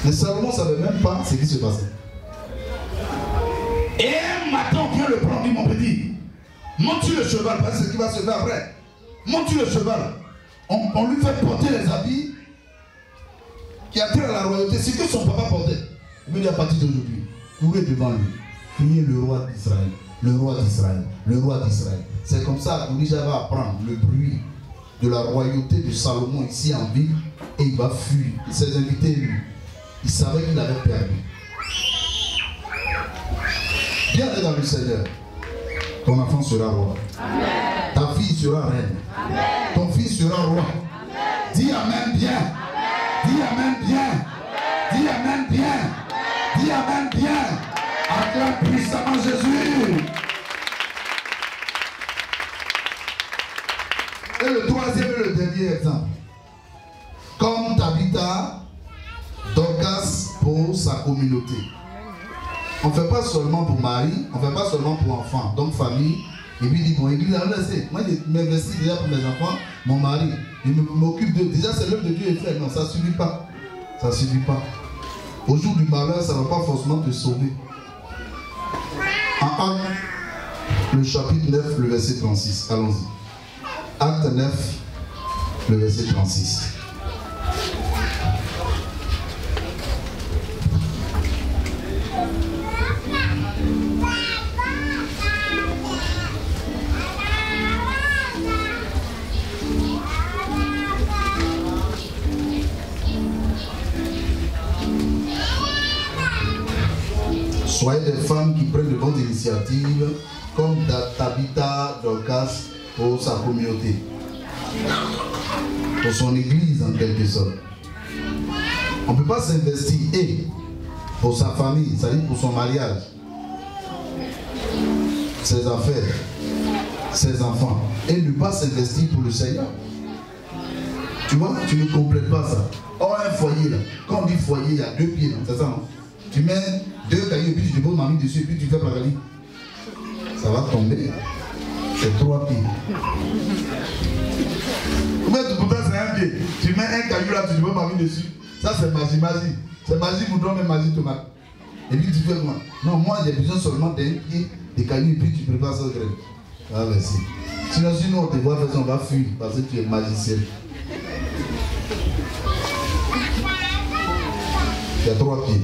Mais Salomon ne savait même pas ce qui se passait. Et un matin, on vient le prendre, dit mon petit, monte-tu le cheval, parce que ce qui va se faire après. Monte-tu le cheval. On lui fait porter les habits qui attirent à la royauté. C'est que son papa portait. Il me dit à partir d'aujourd'hui, courez devant lui, criez le roi d'Israël, le roi d'Israël, le roi d'Israël. C'est comme ça qu'Onija va apprendre le bruit de la royauté de Salomon ici en ville et il va fuir. Il s'est invité lui. Il savait qu'il avait perdu. Viens dans le Seigneur. Ton enfant sera roi. Amen. Ta fille sera reine. Amen. Ton fils sera roi. Amen. Dis amen bien. Amen. Dis amen bien. Amen. Dis amen bien. Amen. Dis amen bien. Acclame puissamment Jésus. Et le troisième et le dernier exemple. Comme Tabitha, Dorcas pour sa communauté. On ne fait pas seulement pour mari, on ne fait pas seulement pour enfants, donc famille. Et puis il dit, bon, église, moi je m'investis déjà pour mes enfants, mon mari, je m'occupe d'eux. Déjà c'est l'œuvre de Dieu est faite, non, ça ne suffit pas. Ça ne suffit pas. Au jour du malheur, ça ne va pas forcément te sauver. En Acte, le chapitre 9, le verset 36, allons-y. Acte 9, le verset 36. Soyez des femmes qui prennent de bonnes initiatives, comme Tabitha, Dorcas, pour sa communauté, pour son église en quelque sorte. On ne peut pas s'investir et pour sa famille, c'est-à-dire pour son mariage, ses affaires, ses enfants, et ne pas s'investir pour le Seigneur. Tu vois, tu ne complètes pas ça. Or, un foyer là, quand on dit foyer, il y a 2 pieds, c'est ça non? Tu mets 2 cailloux et puis tu te poses ma main dessus et puis tu fais par la ligne. Ça va tomber. C'est 3 pieds. Pourtant c'est un pied. Tu mets un caillou là, tu te poses ma main dessus. Ça c'est magie. C'est magie moudron, mais magie tomate. Et puis tu fais quoi? Non, moi j'ai besoin seulement d'un pied, des cailloux et puis tu prépares ça au grain. Ah merci. Sinon on te voit faire ça, on va fuir parce que tu es magicien. Il y a 3 pieds.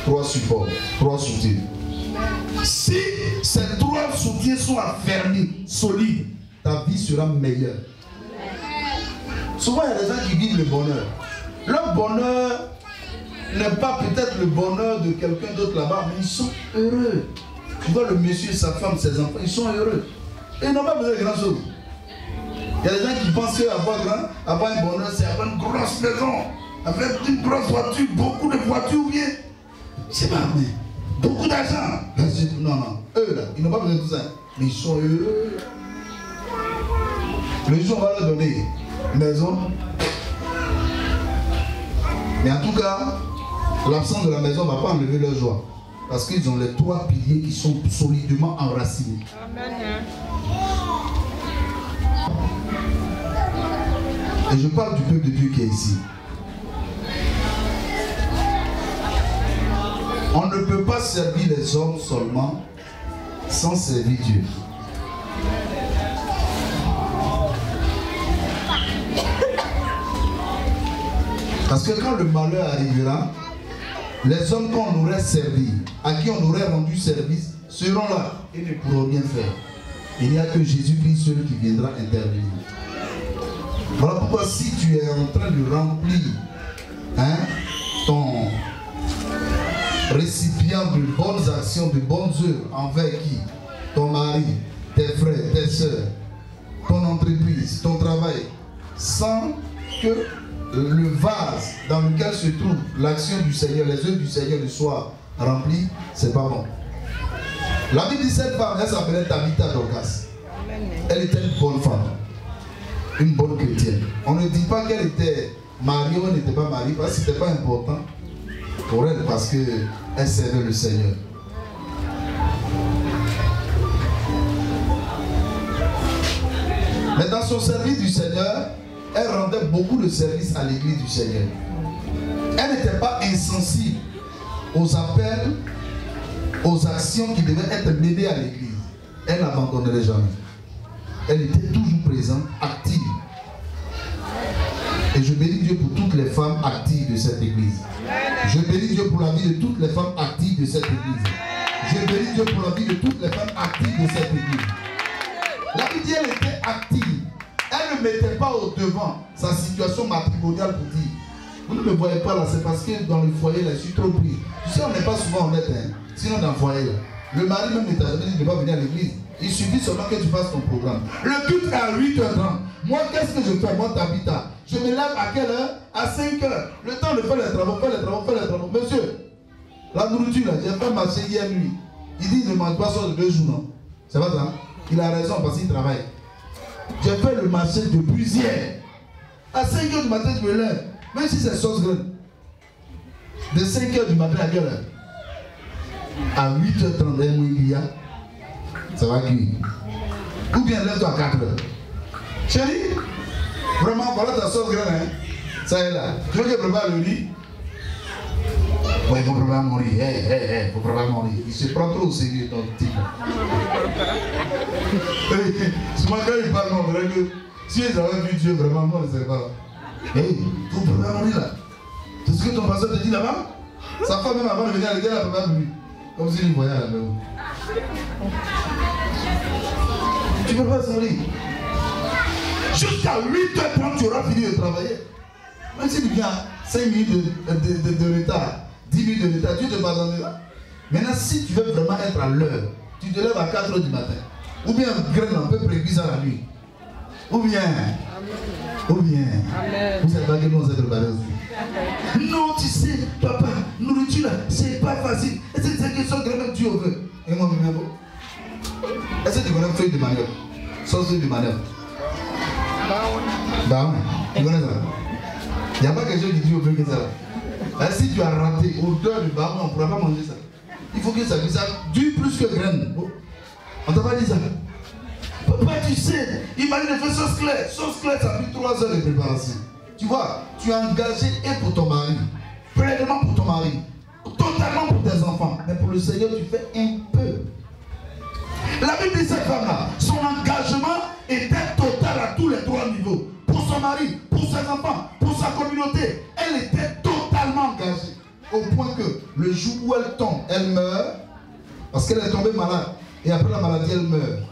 3 supports, 3 soutiens. Si ces 3 soutiens sont affermis, solides, ta vie sera meilleure. Souvent, il y a des gens qui vivent le bonheur. Leur bonheur n'est pas peut-être le bonheur de quelqu'un d'autre là-bas, mais ils sont heureux. Tu vois le monsieur, sa femme, ses enfants, ils sont heureux. Et ils n'ont pas besoin de grand chose. Il y a des gens qui pensent qu'avoir un bonheur, c'est avoir une grosse maison, avec une grosse voiture, beaucoup de voitures, bien. Je sais pas, mais beaucoup d'argent. Non, non. Eux, là, ils n'ont pas besoin de tout ça. Mais ils sont heureux. Le jour, on va leur donner une maison. Mais en tout cas, l'absence de la maison ne va pas enlever leur joie. Parce qu'ils ont les 3 piliers qui sont solidement enracinés. Amen. Et je parle du peuple de Dieu qui est ici. On ne peut pas servir les hommes seulement sans servir Dieu. Parce que quand le malheur arrivera, les hommes qu'on aurait servi, à qui on aurait rendu service, seront là et ne pourront rien faire. Il n'y a que Jésus-Christ seul qui viendra intervenir. Voilà pourquoi si tu es en train de remplir ton récipient de bonnes actions, de bonnes œuvres envers qui? Ton mari, tes frères, tes soeurs, ton entreprise, ton travail, sans que le vase dans lequel se trouve l'action du Seigneur, les œuvres du Seigneur le soir remplies, c'est pas bon. La Bible dit cette femme, elle s'appelait Tabitha Dorcas. Elle était une bonne femme, une bonne chrétienne. On ne dit pas qu'elle était mariée ou elle n'était pas mariée, parce que ce n'était pas important pour elle, parce qu'elle servait le Seigneur. Mais dans son service du Seigneur, elle rendait beaucoup de services à l'église du Seigneur. Elle n'était pas insensible aux appels, aux actions qui devaient être menées à l'église. Elle n'abandonnerait jamais. Elle était toujours présente, active. Et je bénis Dieu pour toutes les femmes actives de cette église. Je bénis Dieu pour la vie de toutes les femmes actives de cette église. Je bénis Dieu pour la vie de toutes les femmes actives de cette église. La Bible dit qu'elle était active. Elle ne mettait pas au devant sa situation matrimoniale pour dire vous ne me voyez pas là, c'est parce que dans le foyer là, je suis trop pris. Tu sais, on n'est pas souvent honnête, hein? Sinon dans le foyer là, le mari même ne t'a jamais dit de ne pas venir à l'église. Il suffit seulement que tu fasses ton programme. Le culte est à 8h30. Moi, qu'est-ce que je fais? Moi, Tabitha, je me lève à quelle heure? À 5h. Le temps de faire les travaux, faire les travaux. Monsieur, la nourriture là, j'ai fait marcher hier nuit. Il dit il ne mange pas sur 2 jours, non? C'est pas ça? Il a raison parce qu'il travaille. J'ai fait le marché depuis hier. À 5h du matin, je me lève. Même si c'est sauce graine. De 5h du matin à quelle heure? À 8h30, ça va cuire. Ou bien lève-toi à 4h. Chérie, vraiment, voilà ta sauce graine. Hein? Ça est là. Tu veux que je prépare le riz? Ouais, il faut préparer mon riz. Il faut préparer mon riz. Il se prend trop au sérieux, ton type. Souvent, quand il parle, on dirait que si ils avaient vu Dieu vraiment, moi, je ne sais pas. Il faut préparer mon riz là. C'est ce que ton pasteur te dit là-bas? Sa femme, même avant de venir à l'église, elle a préparé le riz. Comme s'il voyait à la maison. Tu peux pas son riz. Jusqu'à 8h30, tu auras fini de travailler. Même si tu viens à 5 minutes de retard, 10 minutes de retard, Dieu te pardonnera. Maintenant, si tu veux vraiment être à l'heure, tu te lèves à 4h du matin. Ou bien graine, on peut préparer ça la nuit. Ou bien. Amen. Vous savez pas que nous on s'est préparé aussi. Non, tu sais, papa, nourriture là, c'est pas facile. Et c'est une question que même Dieu veut. Et moi, est-ce que tu connais feuille de manioc? Sauce feuille de manioc. Bah ouais. Tu connais ça? Il n'y a pas quelque chose qui dit au feu que ça. Et si tu as raté odeur de baron, on ne pourra pas manger ça. Il faut que ça dure plus que graine. On t'a pas dit ça? Papa, tu sais, il m'a dit de faire sauce claire. Sauce claire, ça a pris 3 heures de préparation. Tu vois, tu es engagé et pour ton mari, pleinement pour ton mari, totalement pour tes enfants. Mais pour le Seigneur, tu fais un peu. La Bible dit cette femme-là, son engagement était total à tous les 3 niveaux. Pour son mari, pour ses enfants, pour sa communauté. Elle était totalement engagée. Au point que le jour où elle tombe, elle meurt. Parce qu'elle est tombée malade. Et après la maladie, elle meurt.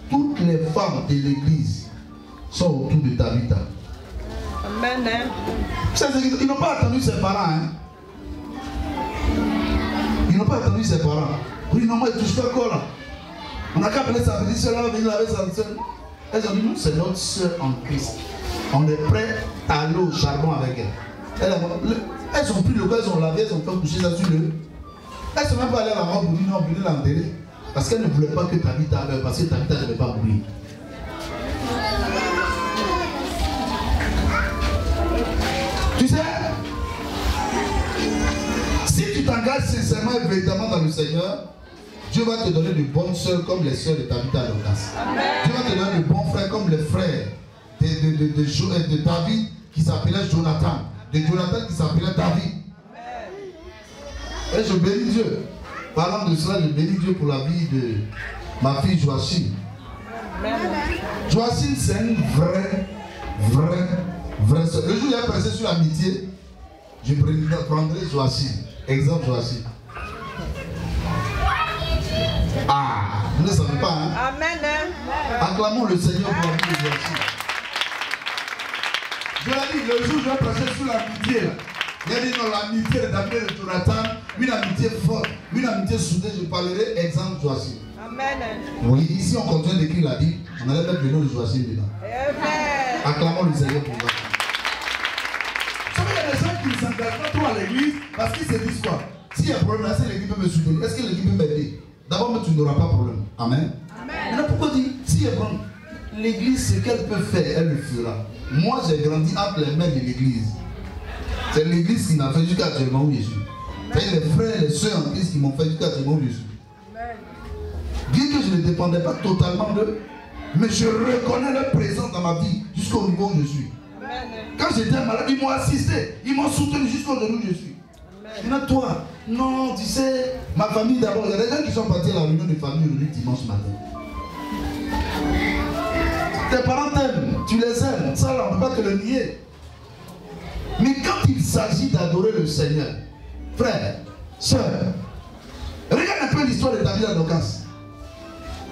Toutes les femmes de l'église sont autour de Tabitha. Amen. Ils n'ont pas attendu ses parents. Hein? Ils n'ont pas attendu ses parents. Oui, non, moi, je ne touche pas encore là. On n'a qu'à appeler sa petite soeur, venir laver sa soeur. Elles ont dit, nous, c'est notre soeur en Christ. On est prêt à aller au charbon avec elle. Elles ont pris le corps, elles ont lavé, elles ont fait coucher ça sur le. Elles ne sont même pas allées à la mort pour dire non, venez l'enterrer. Parce qu'elles ne voulaient pas que Tabitha meure, parce que Tabitha ne devait pas mourir. Tu sais, si tu t'engages sincèrement et véritablement dans le Seigneur, Dieu va te donner de bonnes sœurs comme les sœurs de Tabitha à Dorcas. Dieu va te donner de bons frères comme les frères de David qui s'appelait Jonathan. De Jonathan qui s'appelait David. Et je bénis Dieu. Parlant de cela, je bénis Dieu pour la vie de ma fille Joachim. Joachim, c'est une vraie soeur. Le jour où il a pressé sur l'amitié, je prendrai Joachim. Exemple Joachim. Ah, vous ne savez pas, hein? Amen. Acclamons le Seigneur pour la vie de Joachim. Je l'ai dit, le jour où je vais prêcher sur l'amitié, il a dit non, l'amitié de David et de Jonathan, une amitié forte, une amitié soudée, je parlerai exemple Joachim. Amen. Oui, ici on continue d'écrire la Bible, on allait mettre le nom de Joachim dedans. Amen. Acclamons le Seigneur pour ça. Vous savez, il y a des gens qui ne s'engagent pas trop à l'église parce qu'ils se disent quoi? S'il y a un problème, est-ce que l'église peut me soutenir? Est-ce que l'église peut m'aider? D'abord, tu n'auras pas de problème. Amen. Maintenant, pourquoi dire, s'il y a un problème, l'église, ce qu'elle peut faire, elle le fera. Moi, j'ai grandi entre les mains de l'église. C'est l'église qui m'a fait jusqu'à actuellement où je suis. C'est les frères et les soeurs en Christ qui m'ont fait jusqu'à actuellement où je suis. Bien que je ne dépendais pas totalement d'eux, mais je reconnais leur présence dans ma vie jusqu'au niveau où je suis. Quand j'étais malade, ils m'ont assisté, ils m'ont soutenu jusqu'au niveau où je suis. Maintenant, toi, non, tu sais, ma famille d'abord, il y a des gens qui sont partis à la réunion de famille le dimanche matin. Tes parents t'aiment, tu les aimes, ça on ne peut pas te le nier. Mais quand il s'agit d'adorer le Seigneur, frère, soeur, regarde un peu l'histoire de David et Dorcas.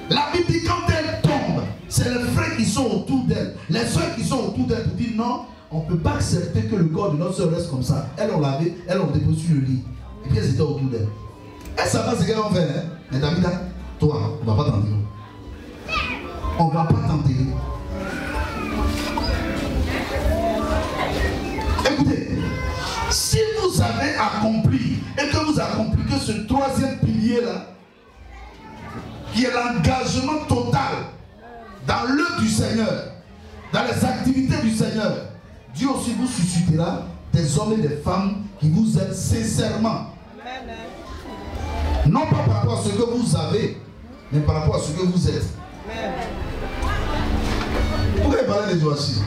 La Bible dit quand elle tombe, c'est les frères qui sont autour d'elle, les soeurs qui sont autour d'elle pour dire non, on ne peut pas accepter que le corps de notre soeur reste comme ça. Elles l'ont lavé, elles l'ont déposé sur le lit. Et puis elles étaient autour d'elle. Elles ne savent pas ce qu'elles vont faire. Hein? Mais David, toi, on ne va pas t'enterrer. On ne va pas t'enterrer. Écoutez, si vous avez accompli et que vous accomplissez ce troisième pilier-là, qui est l'engagement total dans l'œuvre du Seigneur, dans les activités du Seigneur, Dieu aussi vous suscitera des hommes et des femmes qui vous aiment sincèrement. Amen. Non pas par rapport à ce que vous avez, mais par rapport à ce que vous êtes. Amen. Pourquoi il parlait de Joachim?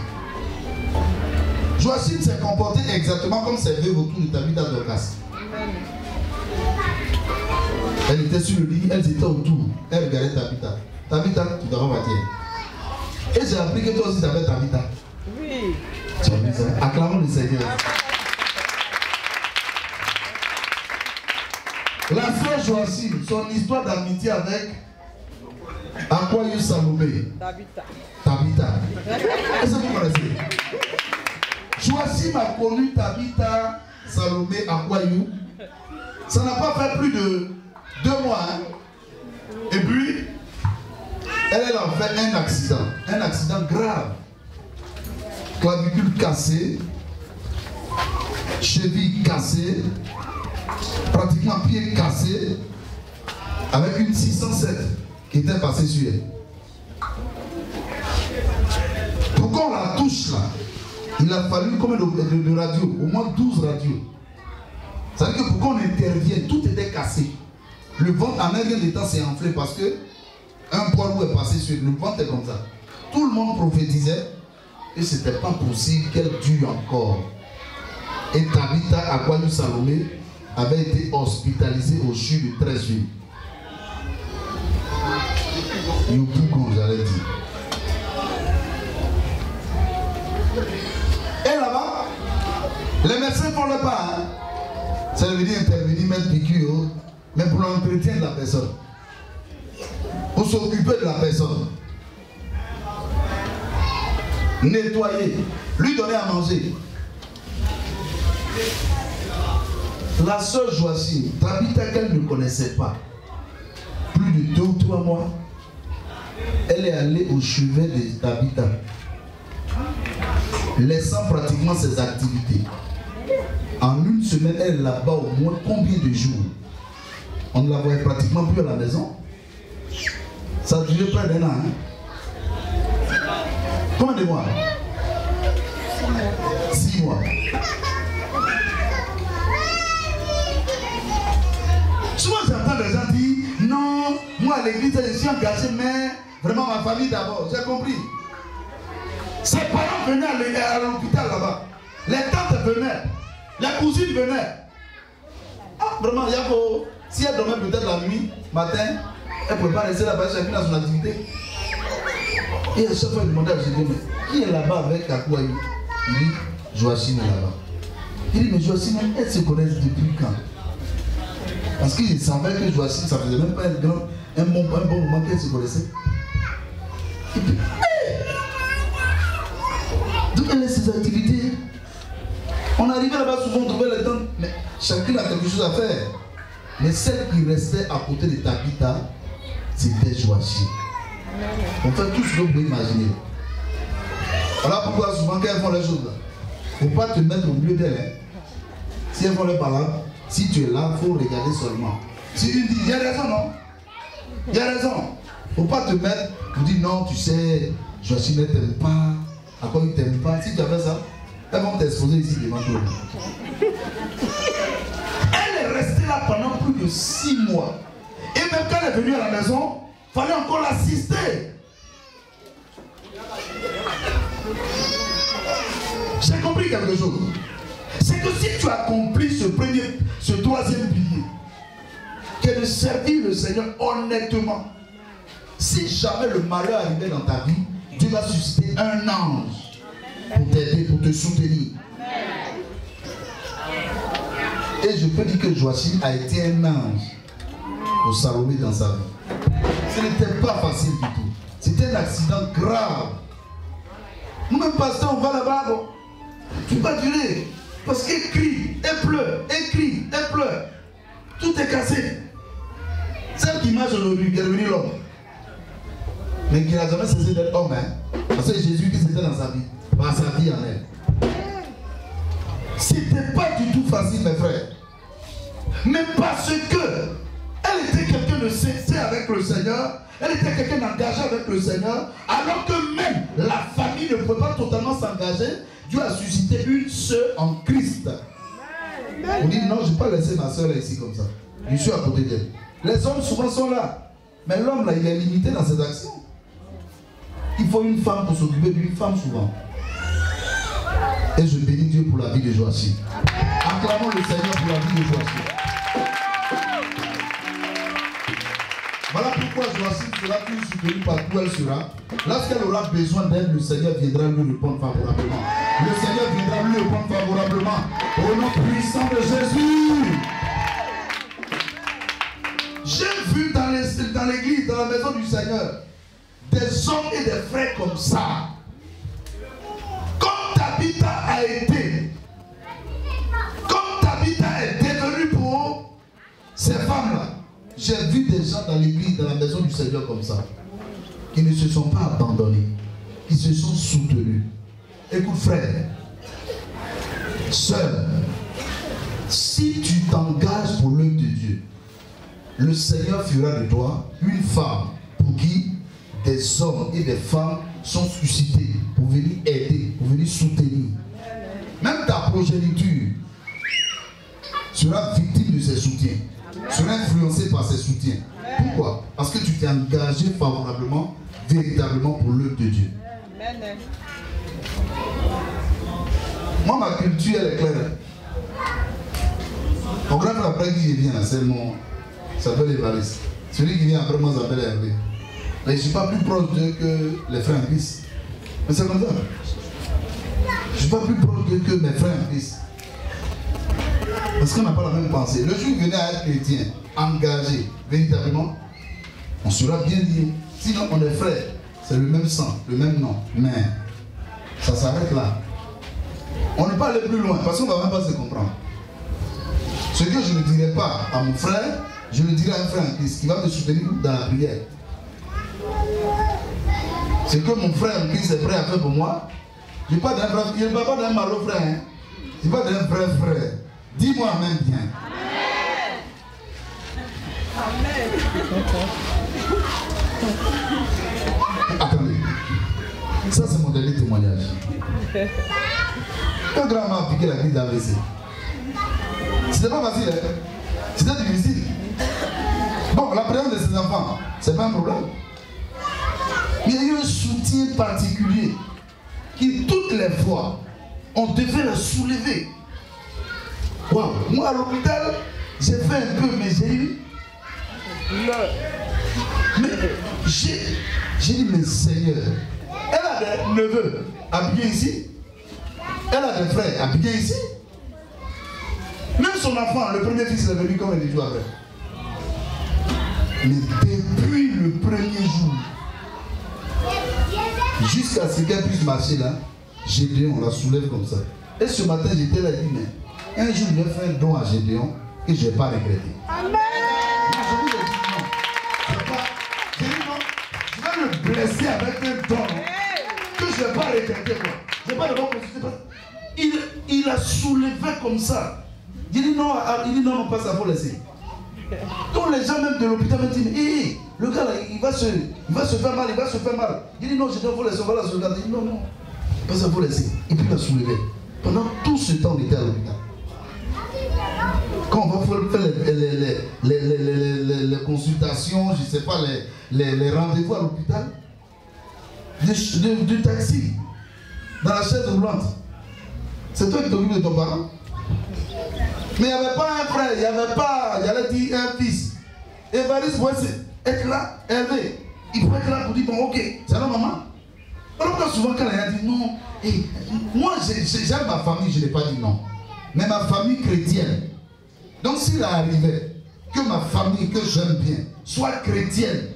Joachim s'est comporté exactement comme ses vœux autour de Tabitha Dorcas. Elle était sur le lit, elles étaient autour. Elle regardait Tabitha. Tabitha, tu dois pas partir. Et j'ai appris que toi aussi tu avais Tabitha. Oui. Tu as vu ça? Acclamons le Seigneur. La sœur Joachim, son histoire d'amitié avec Aquayou Salomé. Tabitha. Est-ce que vous connaissez? Joachim a connu Tabitha Salomé Aquayou. Ça n'a pas fait plus de 2 mois. Hein? Et puis, elle a fait un accident grave. Clavicule cassée, cheville cassée, pratiquement pied cassé, avec une 607 qui était passée sur elle. Pour qu'on la touche là, il a fallu combien de radios? Au moins 12 radios. Ça veut dire que pour qu'on intervienne, tout était cassé. Le ventre en un rien de temps s'est enflé parce que un poids lourd est passé sur le ventre est comme ça. Tout le monde prophétisait et ce n'était pas possible qu'elle dure encore. Et Tabitha Aquayou Salomé avait été hospitalisée au CHU de 13 jours. Youpou, j'allais dire. Et là-bas, les médecins font le pas. Hein? Ça veut dire intervenir, mettre piqûre, mais pour l'entretien de la personne. Pour s'occuper de la personne. Nettoyer, lui donner à manger. La sœur Joachim, Tabitha qu'elle ne connaissait pas, plus de 2 ou 3 mois, elle est allée au chevet des Tabitha, laissant pratiquement ses activités. En une semaine, elle est là-bas au moins combien de jours? On ne la voyait pratiquement plus à la maison. Ça a duré près d'un an. Hein? Combien de mois? 6 mois. Souvent j'entends des gens dire, non, moi à l'église je suis engagé, mais vraiment ma famille d'abord. J'ai compris. Ses parents venaient à l'hôpital là-bas. Les tantes venaient. Les cousines venaient. Ah, vraiment, il y a beau. Si elle dormait peut-être la nuit, matin, elle ne pouvait pas rester là-bas, chacune dans son activité. Et à chaque fois, il demandait à Jésus, mais qui est là-bas avec Akouaï? Il dit, Joachim est là-bas. Il dit, mais Joachim, elles se connaissent depuis quand? Parce qu'il savait que Joachim, ça faisait même pas un bon moment qu'elle se connaissait. Et puis, donc elle a ses activités. On arrivait là-bas souvent, on trouvait les temps, mais chacune a quelque chose à faire. Mais celle qui restait à côté de Tabitha, c'était Joachim. On fait tout ce que vous pouvez imaginer. Voilà pourquoi souvent quand elles font les choses là, il ne faut pas te mettre au milieu d'elles. Hein. Si elles font les paroles, si tu es là, il faut regarder seulement. Si tu dis, il y a raison, non? Il y a raison. Il ne faut pas te mettre pour dire non, tu sais, Joachim ne t'aime pas. À quoi il ne t'aime pas? Si tu as fait ça, elles vont t'exposer ici devant toi. Elle est restée là pendant plus de 6 mois. Et même quand elle est venue à la maison, il fallait encore l'assister. J'ai compris quelque chose. C'est que si tu accomplis ce troisième pilier, qui est de servir le Seigneur honnêtement, si jamais le malheur arrivait dans ta vie, Dieu va susciter un ange pour t'aider, pour te soutenir. Et je peux dire que Joachim a été un ange pour Salomé dans sa vie. Ce n'était pas facile du tout. C'était un accident grave. Nous-mêmes, pasteurs, on va là-bas, bon, tu ne peux pas durer. Parce qu'elle crie, elle pleure, elle crie, elle pleure. Tout est cassé. Celle qui marche aujourd'hui, qui est devenue l'homme. Mais qui n'a jamais cessé d'être homme. Hein? Parce que Jésus qui c'était dans sa vie, par sa vie en elle. C'était pas du tout facile, mes frères. Mais parce que elle était quelqu'un de sincère avec le Seigneur, elle était quelqu'un d'engagé avec le Seigneur, alors que même la famille ne peut pas totalement s'engager. Dieu a suscité une sœur en Christ. On dit non, je ne vais pas laisser ma sœur là ici comme ça. Je suis à côté d'elle. Les hommes souvent sont là. Mais l'homme là, il est limité dans ses actions. Il faut une femme pour s'occuper d'une femme souvent. Et je bénis Dieu pour la vie de Joachim. Acclamons le Seigneur pour la vie de Joachim. Voilà pourquoi Joachim sera toujours soutenu partout où elle sera. Lorsqu'elle aura besoin d'aide, le Seigneur viendra lui répondre favorablement. Le Seigneur viendra lui répondre favorablement. Au nom puissant de Jésus. J'ai vu dans l'église, dans la maison du Seigneur, des hommes et des frères comme ça. Comme Tabitha a été. Comme Tabitha est devenue pour ces femmes-là. J'ai vu des gens dans l'église, dans la maison du Seigneur comme ça, qui ne se sont pas abandonnés, qui se sont soutenus. Écoute frère, sœur, si tu t'engages pour l'œuvre de Dieu, le Seigneur fera de toi une femme pour qui des hommes et des femmes sont suscités pour venir aider, pour venir soutenir. Même ta progéniture sera victime de ses soutiens. Sera influencé par ses soutiens. Pourquoi? Parce que tu t'es engagé favorablement, véritablement pour l'œuvre de Dieu. Moi, ma culture, elle est claire. Mon grand frère après qui vient, c'est mon. S'appelle Évariste. Celui qui vient après moi s'appelle Hervé. Mais je ne suis pas plus proche d'eux que les frères en Christ. Mais c'est comme ça. Je ne suis pas plus proche d'eux que mes frères en Christ. Parce qu'on n'a pas la même pensée. Le jour où il venait à être chrétien, engagé, véritablement, on sera bien lié. Sinon, on est frères. C'est le même sang, le même nom. Mais ça s'arrête là. On n'est pas allé plus loin parce qu'on ne va même pas se comprendre. Ce que je ne dirai pas à mon frère, je le dirai à un frère en Christ qui va me soutenir dans la prière. Ce que mon frère Christ est prêt à faire pour moi, je ne parle pas d'un frère, il ne parle pas d'un malo frère, hein. Je parle d'un vrai frère. Dis-moi amen bien. Amen. Attendez. Ça, c'est mon dernier témoignage. Quand grand m'a appliqué la crise d'AVC, c'était pas facile, hein? C'était difficile. Bon, la présence de ses enfants, c'est pas un problème. Mais il y a eu un soutien particulier qui, toutes les fois, on devait le soulever. Wow. Moi, à l'hôpital, j'ai fait un peu, mais j'ai eu. Mais j'ai dit, mais Seigneur, elle a des neveux habillés ici. Elle a des frères habillés ici. Même son enfant, le premier fils, est venu comme il dit après. Mais depuis le premier jour, jusqu'à ce qu'elle puisse marcher là, Gédéon, on la soulève comme ça. Et ce matin, j'étais là et dit, mais un jour, je vais faire un don à Gédéon et je n'ai pas regretté. Amen. Je vous ai dit non. J'ai dit non. Je vais le blesser avec un don que je ne vais pas regretter. Quoi. Je ne vais pas le voir il a soulevé comme ça. Il dit non, non, pas ça, il faut laisser. Donc les gens même de l'hôpital me disent, hé, le gars là, il va se faire mal, il va se faire mal. Il dit non, je dois laisser, on va la sauvegarder. Il dit non, pas ça, il faut laisser. Et puis il a soulevé. Pendant tout ce temps, on était à l'hôpital. Quand on va faire les consultations, je ne sais pas, les rendez-vous à l'hôpital, du taxi, dans la chaise roulante. C'est toi qui t'occupes de ton parent. Mais il n'y avait pas un frère, il n'y avait pas, j'allais dire un fils. Évariste pouvait être là, Hervé. Il pouvait être là pour dire, bon, ok, c'est là maman. Alors que souvent quand elle a dit non, moi j'aime ma famille, je n'ai pas dit non. Mais ma famille chrétienne. Donc s'il arrivait que ma famille que j'aime bien soit chrétienne,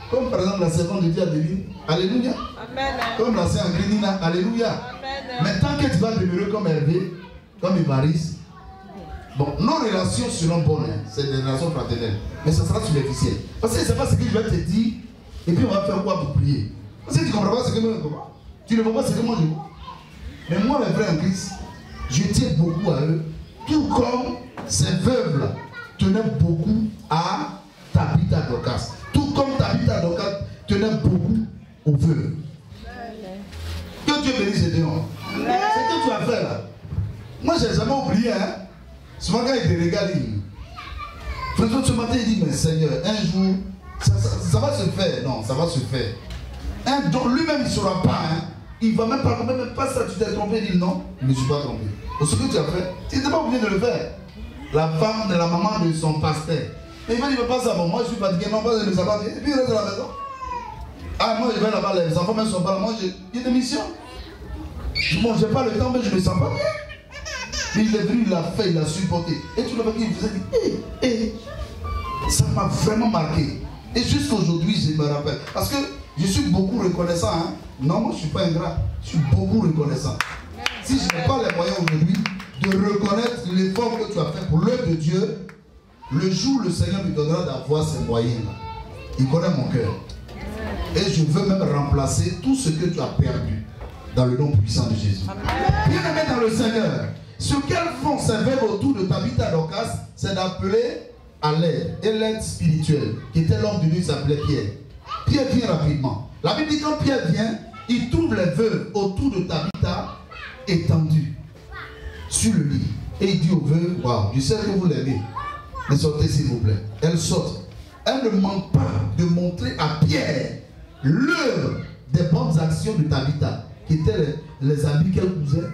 comme par exemple la servante de Dieu Adeline, alléluia. Amen. Comme la sœur Angrénina, alléluia. Amen. Mais tant que tu vas demeurer comme Hervé, comme Évariste, bon, nos relations seront bonnes, hein. C'est des relations fraternelles, mais ça sera superficiel. Parce que je ne sais pas ce que je vais te dire, et puis on va faire quoi pour prier. Parce que tu ne comprends pas ce que moi je comprends. Tu ne vois pas ce que moi je vois. Mais moi, mes frères en Christ, je tiens beaucoup à eux, tout comme ces veuves-là tenaient beaucoup à Tabitha Dorcas. Tout comme Tabitha Dorcas tenait beaucoup aux veuves. Que Dieu bénisse Gédéon. C'est ce que tu as fait là. Moi, je n'ai jamais oublié, hein. Souvent quand il te regarde, il dit, François, ce matin, il dit, mais Seigneur, un jour, ça va se faire. Non, ça va se faire. Un don, lui-même, il ne saura pas, hein. Il ne va même pas ça, tu t'es trompé, il dit non, je ne me suis pas trompé. Pour ce que tu as fait, tu n'étais pas obligé de le faire. La femme de la maman de son pasteur. Et il m'a dit, mais pas ça, bon, moi je suis fatigué, non, pas de me savoir. Et puis il reste à la maison. Ah, moi je vais là-bas, les enfants même sont pas là, moi j'ai une mission. Bon, j'ai pas le temps, mais je me sens pas bien. Il est venu, il l'a fait, il l'a supporté. Et tout le monde il faisait dire, ça m'a vraiment marqué. Et jusqu'à aujourd'hui, je me rappelle. Parce que je suis beaucoup reconnaissant. Hein. Non, moi je ne suis pas ingrat. Je suis beaucoup reconnaissant. Si je n'ai pas les moyens aujourd'hui de reconnaître l'effort que tu as fait pour l'œuvre de Dieu, le jour où le Seigneur me donnera d'avoir ces moyens-là, il connaît mon cœur. Et je veux même remplacer tout ce que tu as perdu dans le nom puissant de Jésus. Bien-aimé dans le Seigneur, ce qu'elles font, ces veuves autour de Tabitha Dorcas, c'est d'appeler à l'aide, et l'aide spirituelle, qui était l'homme de Dieu qui s'appelait Pierre. Pierre vient rapidement. La Bible dit quand Pierre vient, il trouve les veuves autour de Tabitha étendues sur le lit. Et il dit aux veuves, waouh, je sais que vous l'aimez, mais sortez s'il vous plaît. Elles sortent. Elle ne manque pas de montrer à Pierre l'œuvre des bonnes actions de Tabitha, qui étaient les habits qu'elle cousait.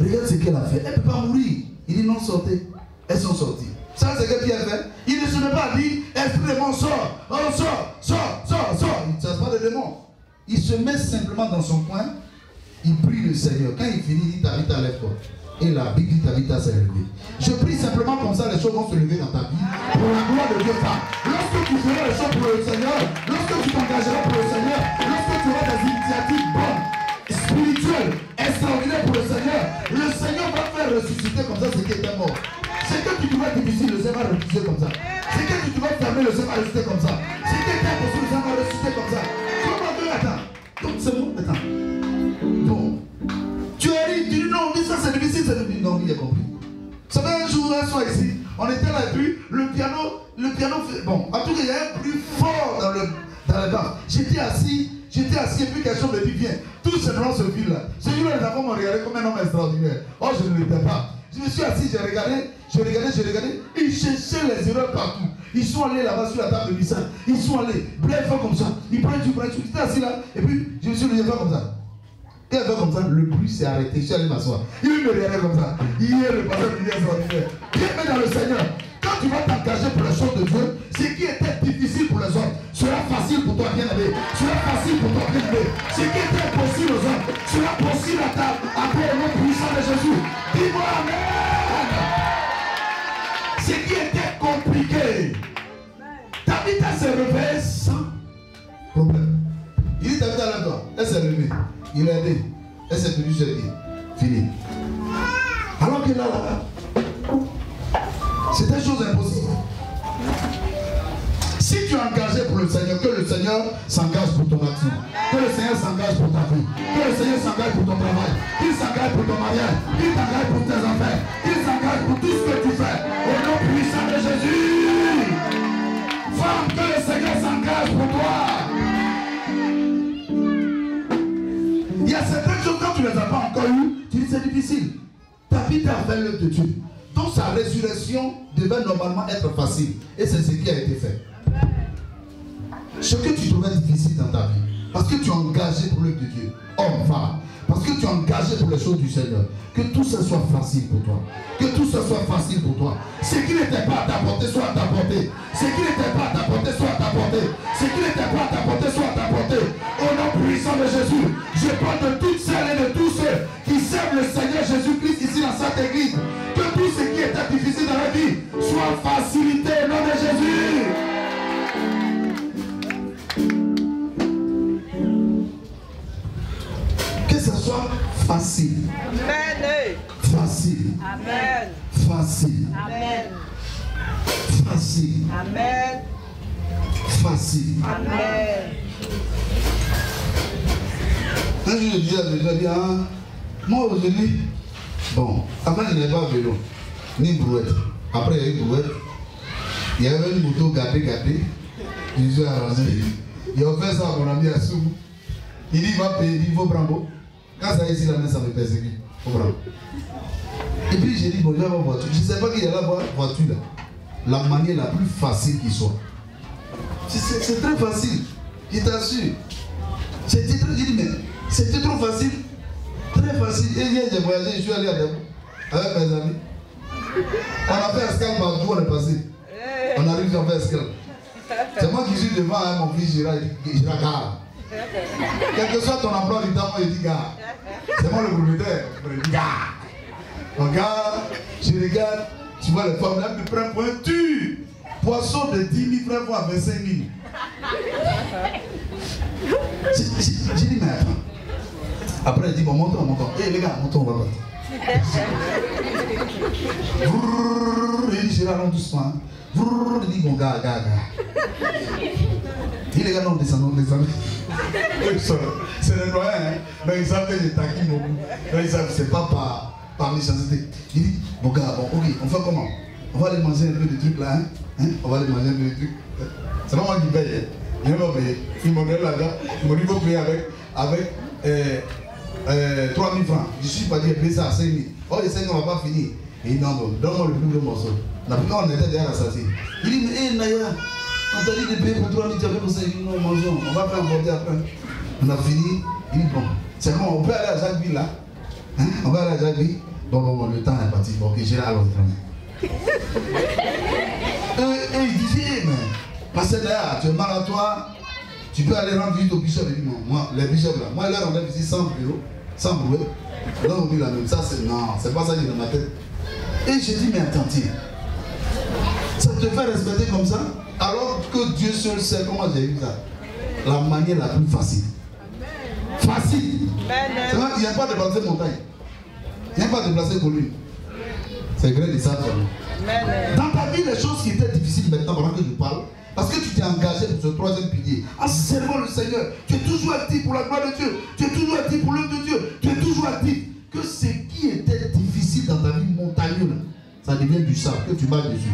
Regarde ce qu'elle a fait. Elle ne peut pas mourir. Il dit non, sortez. Elles sont sorties. Ça, c'est ce que Pierre fait. Il ne se met pas à dire, esprit démon, sort. Oh, sort. Il ne chasse pas de démon. Il se met simplement dans son coin. Il prie le Seigneur. Quand il finit, il dit, Tabitha, lève-toi. Et la Bible dit, Tabitha s'est levée. Je prie simplement comme ça, les choses vont se lever dans ta vie. Pour la gloire de Dieu. Lorsque tu feras les choses pour le Seigneur, lorsque tu t'engageras pour le Seigneur, lorsque tu auras des initiatives bonnes, spirituelles, extraordinaires pour le Seigneur va faire ressusciter comme ça ce qui était mort. C'est que tu trouvais difficile, le Seigneur va ressusciter comme ça. C'est que tu trouvais fermé, le Seigneur va ressusciter comme ça. C'est que tu as possible, le Seigneur va ressusciter comme ça. Comment Dieu attend? Donc En tout cas, il y a un bruit fort dans le banc. J'étais assis et puis quelque chose me dit, viens. Tout ce nom se file là. Ce jour-là, les enfants m'ont regardé comme un homme extraordinaire. Oh, je ne l'étais pas. Je me suis assis, j'ai regardé. Ils cherchaient les erreurs partout. Ils sont allés là-bas sur la table de Nissan. Ils sont allés. Bref, comme ça. Ils prennent du bref. J'étais assis là. Et puis, je me suis levé comme ça. Et fait comme ça, le bruit s'est arrêté. Je suis allé m'asseoir. Il me regardait comme ça. Hier, le pasteur me dit extraordinaire. Bien dans le Seigneur. Quand tu vas t'engager pour les choses de Dieu, ce qui était difficile pour les hommes sera facile pour toi, bien-aimé. Sera facile pour toi, bien-aimé. Ce qui était impossible aux hommes sera possible à ta, après le nom puissant de Jésus. Dis-moi Amen. Ce qui était compliqué, David s'est réveillé sans problème. Il dit David à toi, elle s'est levée. Il a aidé. Elle s'est tenue sur les pieds. Fini. Alors que là, c'était une chose impossible. Si tu es engagé pour le Seigneur, que le Seigneur s'engage pour ton action. Que le Seigneur s'engage pour ta vie. Que le Seigneur s'engage pour ton travail. Qu'il s'engage pour ton mariage. Qu'il s'engage pour tes affaires. Qu'il s'engage pour tout ce que tu fais. Au nom puissant de Jésus. Femme, que le Seigneur s'engage pour toi. Il y a certaines choses quand tu ne les as pas encore eues, tu dis c'est difficile. Ta vie t'a fait l'œuvre de Dieu. Donc sa résurrection devait normalement être facile. Et c'est ce qui a été fait. Ce que tu trouvais difficile dans ta vie, parce que tu es engagé pour l'œuvre de Dieu, homme, femme, parce que tu es engagé pour les choses du Seigneur, que tout ce soit facile pour toi. Que tout ce soit facile pour toi. Ce qui n'était pas à ta portée soit à ta portée. Ce qui n'était pas à ta portée soit à ta portée. Ce qui n'était pas à ta portée soit à ta portée. Au nom puissant de Jésus, je parle de toutes celles et de tous ceux qui servent le Seigneur Jésus-Christ ici dans cette église. Que tout ce qui était difficile dans la vie soit facilité au nom de Jésus. Que ce soit facile. Amen. Facile. Amen. Facile. Amen. Facile. Amen. Facile. Amen. Un jour, je dis, hein, moi aujourd'hui, bon, avant je n'avais pas vélo, ni brouette. Après il y a eu brouette. Il y avait une moto gâtée. Je suis arrangé. Il a offert ça à mon ami Assou. Il dit, il va payer, il faut prendre. Quand ça est ici, la main, ça me persécute. Il faut prendre. Et puis j'ai dit, bon, je vais avoir voiture. Je ne sais pas qu'il y a la voiture là. La manière la plus facile qui soit. C'est très facile. Je t'assure. C'était très, j'ai dit, mais c'était trop facile. Très facile. Et hier, j'ai voyagé, je suis allé à Dabo avec mes amis. On a fait escale partout, on est passé. On arrive à faire escale. C'est moi qui suis devant, hein, mon fils Gérard gare. Quel que soit ton emploi du temps, moi je dis gare. C'est moi le propriétaire. Je dis gare. Regarde, je regarde, tu vois les femmes là qui prennent pointu. Poisson de 10 000 francs pour 25 000. J'ai dit, mais attends. Après, elle dit, bon, montons. Eh les gars, montons, on va partir. Il dit, Gérard, non, doucement. Il dit, bon, gars. Il dit, les gars, non, descendons. C'est le noyau, hein. Donc, ils savent que j'ai taquine beaucoup. Donc, ils savent que c'est pas par méchanceté. Il dit, bon, gars, bon, ok, on fait comment? On va aller manger un peu de trucs là, hein? On va aller manger un peu de trucs. C'est pas moi qui paye, hein. Il m'a payé. Il m'a donné l'argent. Il m'a dit, il faut payer avec 3 000 francs. Je suis pas dit, payer ça à 5 000. Oh, les 5 000, on va pas finir. Il dit, non, donne-moi le plus gros morceau. La plupart, on était déjà assassiné. Il dit, mais hé, Naya, on t'a dit de payer pour 3 000, tu as fait pour 5 000, non, mangeons. On va faire emporter après. On a fini. Il dit, bon, c'est bon, on peut aller à Jacquesville là. Hein? On va aller à Jacquesville. Bon, le temps est parti. Bon, ok, j'ai là à l'autre. Et il disait, mais, parce que là, tu es mal à toi, tu peux aller rendre visite au bishop. Il dit, non, moi, les bishops là, moi, leur rendais visite sans bureau, sans brouette. Là, on dit la même, ça, c'est non, c'est pas ça qui est dans ma tête. Et j'ai dit, mais attendez, ça te fait respecter comme ça, alors que Dieu seul sait comment j'ai eu ça. La manière la plus facile. Facile. C'est vrai, il n'y a pas de déplacer montagne. Il n'y a pas de déplacer colline. C'est vrai de ça. Dans ta vie, les choses qui étaient difficiles maintenant, pendant que je parle, parce que tu t'es engagé pour ce troisième pilier, en servant le Seigneur, tu es toujours actif pour la gloire de Dieu, tu es toujours actif pour l'œuvre de Dieu, tu es toujours actif. Que ce qui était difficile dans ta vie montagneuse, ça devient du sable, que tu marches dessus.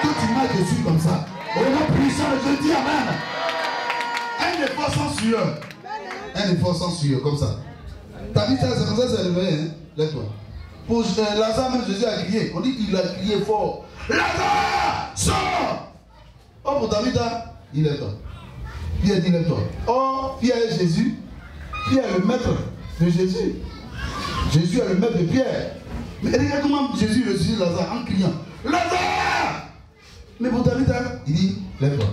Que tu marches dessus comme ça. Au nom puissant je dis amen. Un effort sans sueur. Un effort sans sueur, comme ça. T'as vu ça, c'est comme ça, c'est réveillé, hein? Lève-toi. Pour Lazare, même Jésus a crié. On dit qu'il a crié fort. Lazare, sors! Oh, pour David, il est toi. Pierre dit lève-toi. Oh, Pierre est Jésus. Pierre est le maître de Jésus. Jésus est le maître de Pierre. Mais regarde comment Jésus ressuscite Lazare en criant. Lazare! Mais pour David, il dit lève-toi.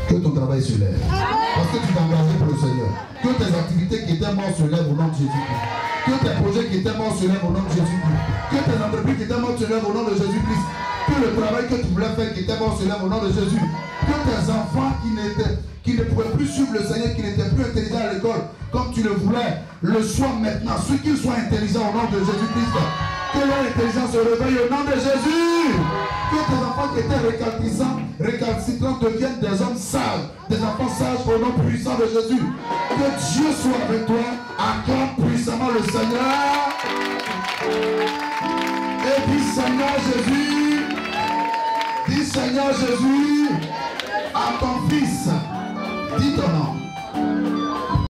Que ton travail se lève. Parce que tu t'es engagé pour le Seigneur. Que tes activités qui étaient mortes se lèvent au nom de Jésus-Christ. Que tes projets qui étaient morts se lèvent au nom de Jésus-Christ. Que tes entreprises qui étaient mortes se lèvent au nom de Jésus-Christ. Que le travail que tu voulais faire qui était mort se lève au nom de Jésus. Que tes enfants qui ne pouvaient plus suivre le Seigneur, qui n'étaient plus intelligents à l'école comme tu le voulais, le soient maintenant. Ceux qui soient intelligents au nom de Jésus-Christ. Que leur intelligence se réveille au nom de Jésus. Que tes enfants qui étaient récalcitrants deviennent des hommes sages, des enfants sages au nom puissant de Jésus. Que Dieu soit avec toi, acclame puissamment le Seigneur. Et dis Seigneur Jésus, dis Seigneur Jésus, à ton Fils,